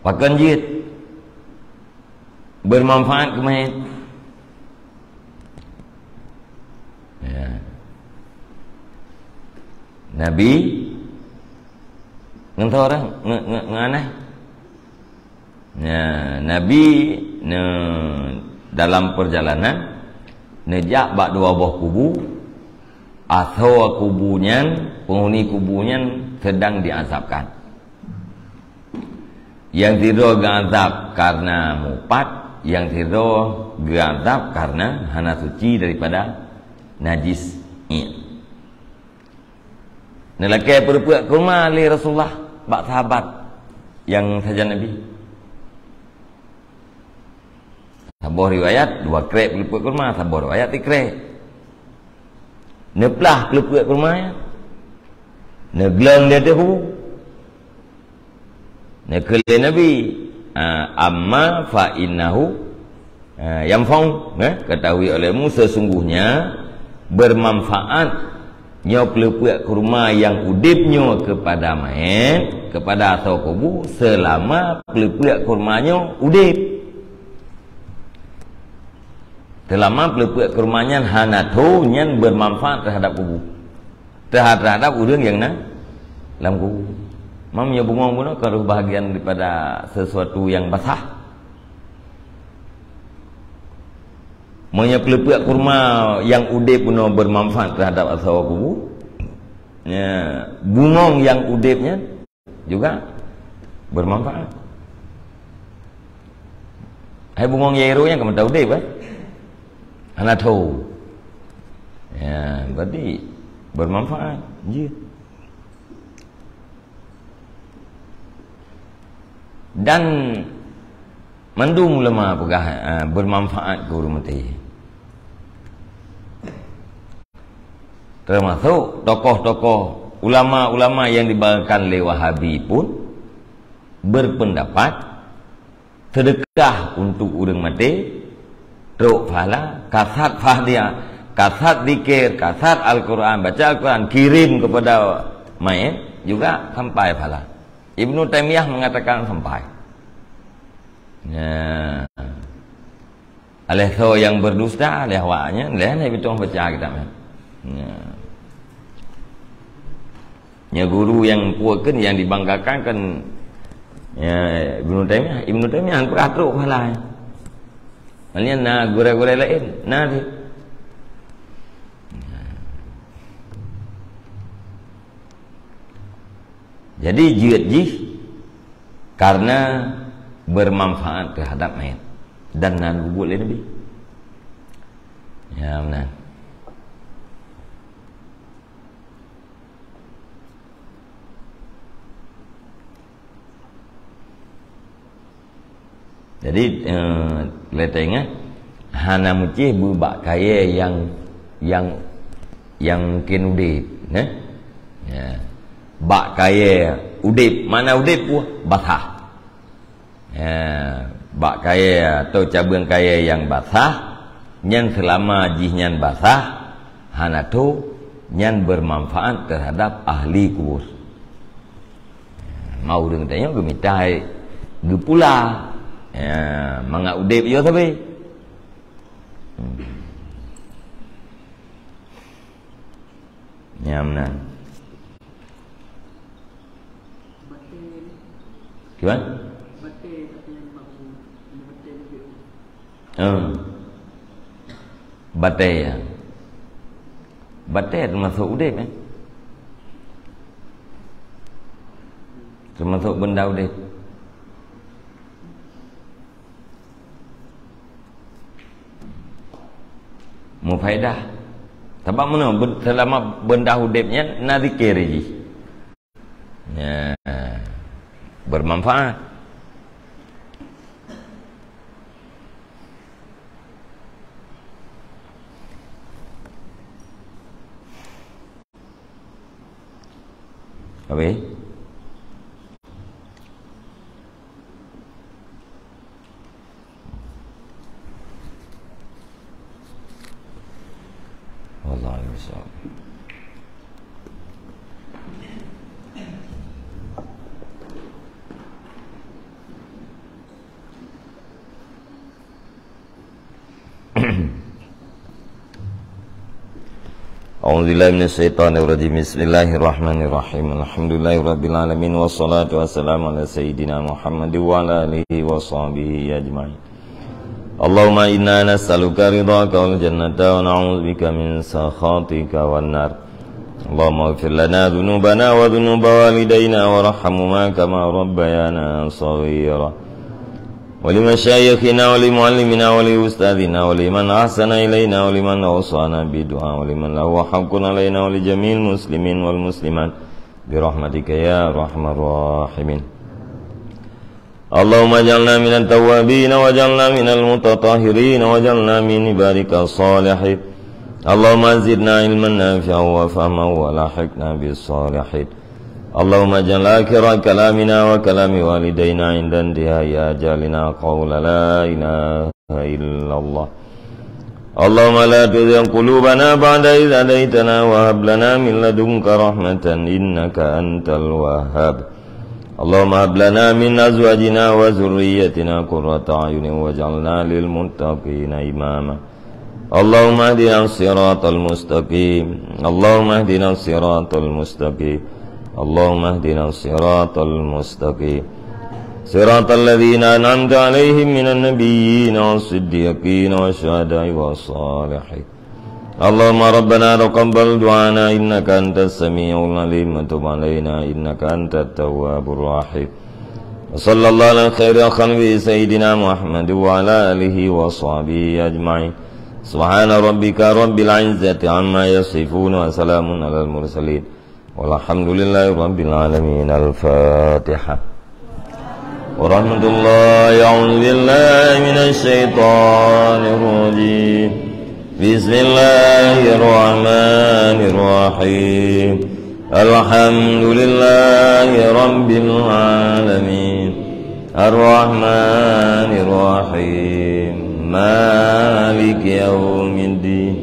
Speaker 1: Pakai duyệt bermanfaat ke mayat. Ya. Nabi ngentau orang nganai. Ya, Nabi dalam perjalanan nejak bak dua buah kubu atau kubunya penghuni kubunya sedang diazabkan. Yang tidak gazab karena mupat, yang tidak gazab karena hana suci daripada najis. Nelakai perbuat kurma oleh Rasulullah bak sahabat yang saja Nabi. Sabar riwayat dua krek pelupuk kurma, sabar riwayat tiga krek. Neplah pelupuk kurma ya. Neglang dia tu. Nekele Nabi amma fa innahu yanfa'u, ketahui olehmu sesungguhnya bermanfaat nyo pelupuk kurma yang udipnya kepada mayat, kepada atau kubu selama pelupuk kurmanya udip. Selama pelupuk kurmanya hanatu nyan bermanfaat terhadap kubu, terhadap orang yang dalam kubu. Mamnya bunga-bunga kalau bahagian daripada sesuatu yang basah. Mamnya pelupuk kurma yang udip pun bermanfaat terhadap asal kubu. Ya, bungong yang udipnya juga bermanfaat. Hai bungong yero yang kamu tahu deh, Pak. Anak tahu. Ya, berarti bermanfaat. Ya. Dan mandung ulama pegah bermanfaat ke rumah mati. Termasuk tokoh-tokoh ulama-ulama yang dibanggakan oleh Wahabi pun berpendapat sedekah untuk orang mati, ruk pahala, kasat fahdia, kasat zikir, kasat Al-Quran, baca Al-Quran, kirim kepada mayat juga sampai pahala. Ibnu Taimiyah mengatakan sampai. Ya. Oleh so yang berdusta, oleh awaknya, oleh ni betul baca kita. Ya. Ya guru yang kuatkan, yang dibanggakan kan ya Ibnu Taimiyah yang beratur pahala. Maknanya na guru-guru lain, na dia. Jadi jihad karena bermanfaat terhadap mayat dan nan boleh lebih. Ya benar. Jadi kita ingat hana muci berbak kaya yang kinudip, ne? Ya. Bak kaya udip, mana udip pun basah. Ya, bak kaya atau cabang kaya yang basah, nyan selama jihnya basah, hana tu nyan bermanfaat terhadap ahli kubur. Mau dengan tanya gemitai gepula. Ya, mangak udip yo tapi. Ya benar. Gimana? Batai ya. Batai termasuk udip ya. Termasuk benda udip. Mufaidah. Sebab mana selama benda udipnya na zikir je. Ya. Bermanfaat. Habis? Wallahu a'lam. A'udzubillahi minasyaitonir rajim. Bismillahirrahmanirrahim. Alhamdulillahirabbil alamin wassalatu wassalamu ala sayyidina Muhammad wa ala alihi washabihi ajmain. Allahumma inna nas'aluka ridhaka wal jannata wa na'udzubika min sakhatika wan nar. Allahumma ighfir lana dhunubana wa dhunuba walidayna warhamhuma kama rabbayana shaghira. ولمشايخنا ولمعلمنا ولأستاذنا ولمن أحسن إلينا ولمن أوصانا بدعاء ولمن له حق علينا ولجميع المسلمين والمسلمات برحمتك يا أرحم الراحمين. اللهم اجعلنا من التوابين واجعلنا من المتطهرين واجعلنا من عبادك الصالحين. اللهم زدنا علما نافعا وفهما ولاحقنا بالصالحين. اللهم اجعل آخر كلامنا وكلام والدينا عند انتهاء أجالنا قول لا إله إلا الله. اللهم لا تزغ قلوبنا بعد إذ هديتنا وهب لنا من لدنك رحمة إنك أنت الوهاب. اللهم هب لنا من أزواجنا وذريتنا قرة أعين واجعلنا للمتقين إماما. اللهم اهدنا الصراط المستقيم. اللهم اهدنا الصراط المستقيم. اللهم اهدنا الصراط المستقيم صراط الذين أنعمت عليهم من النبيين والصديقين والشهداء والصالحين. اللهم ربنا تقبل دعانا إنك أنت السميع العليم وتب علينا إنك أنت التواب الرحيم. وصلى الله على خير خلقه سيدنا محمد وعلى آله وصحبه أجمعين. سبحان ربك رب العزة عما يصفون وسلام على المرسلين والحمد لله رب العالمين. الفاتحة. ورحمة الله. أعوذ بالله من الشيطان الرجيم. بسم الله الرحمن الرحيم. الحمد لله رب العالمين. الرحمن الرحيم. مالك يوم الدين.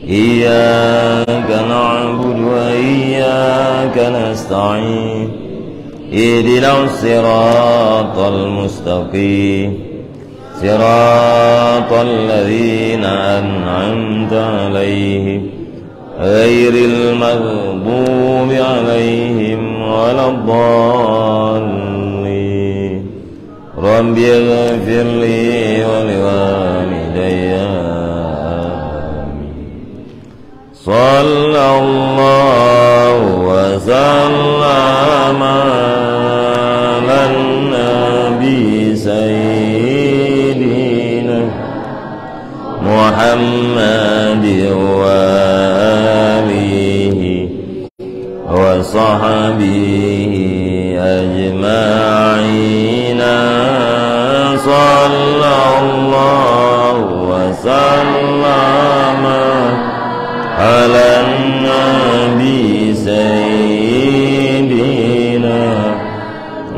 Speaker 1: إياك نعبد وإياك نستعين. اهدنا الصراط المستقيم صراط الذين أنعمت عليهم غير المغضوب عليهم ولا الضالين. رب اغفر لي ولوالدي آمين. صلى الله وسلم على النبي سيدنا محمد وآله وصحبه أجمعين. صلى الله وسلم على النبي سيدنا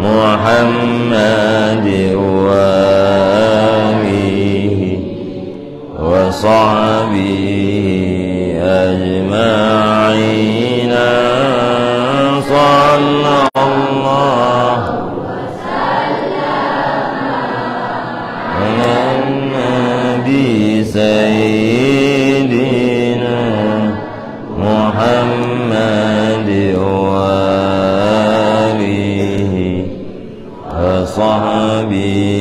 Speaker 1: محمد وآله وصحبه أجمعين. صلى الله على النبي سيدنا محمد وآله وصحبه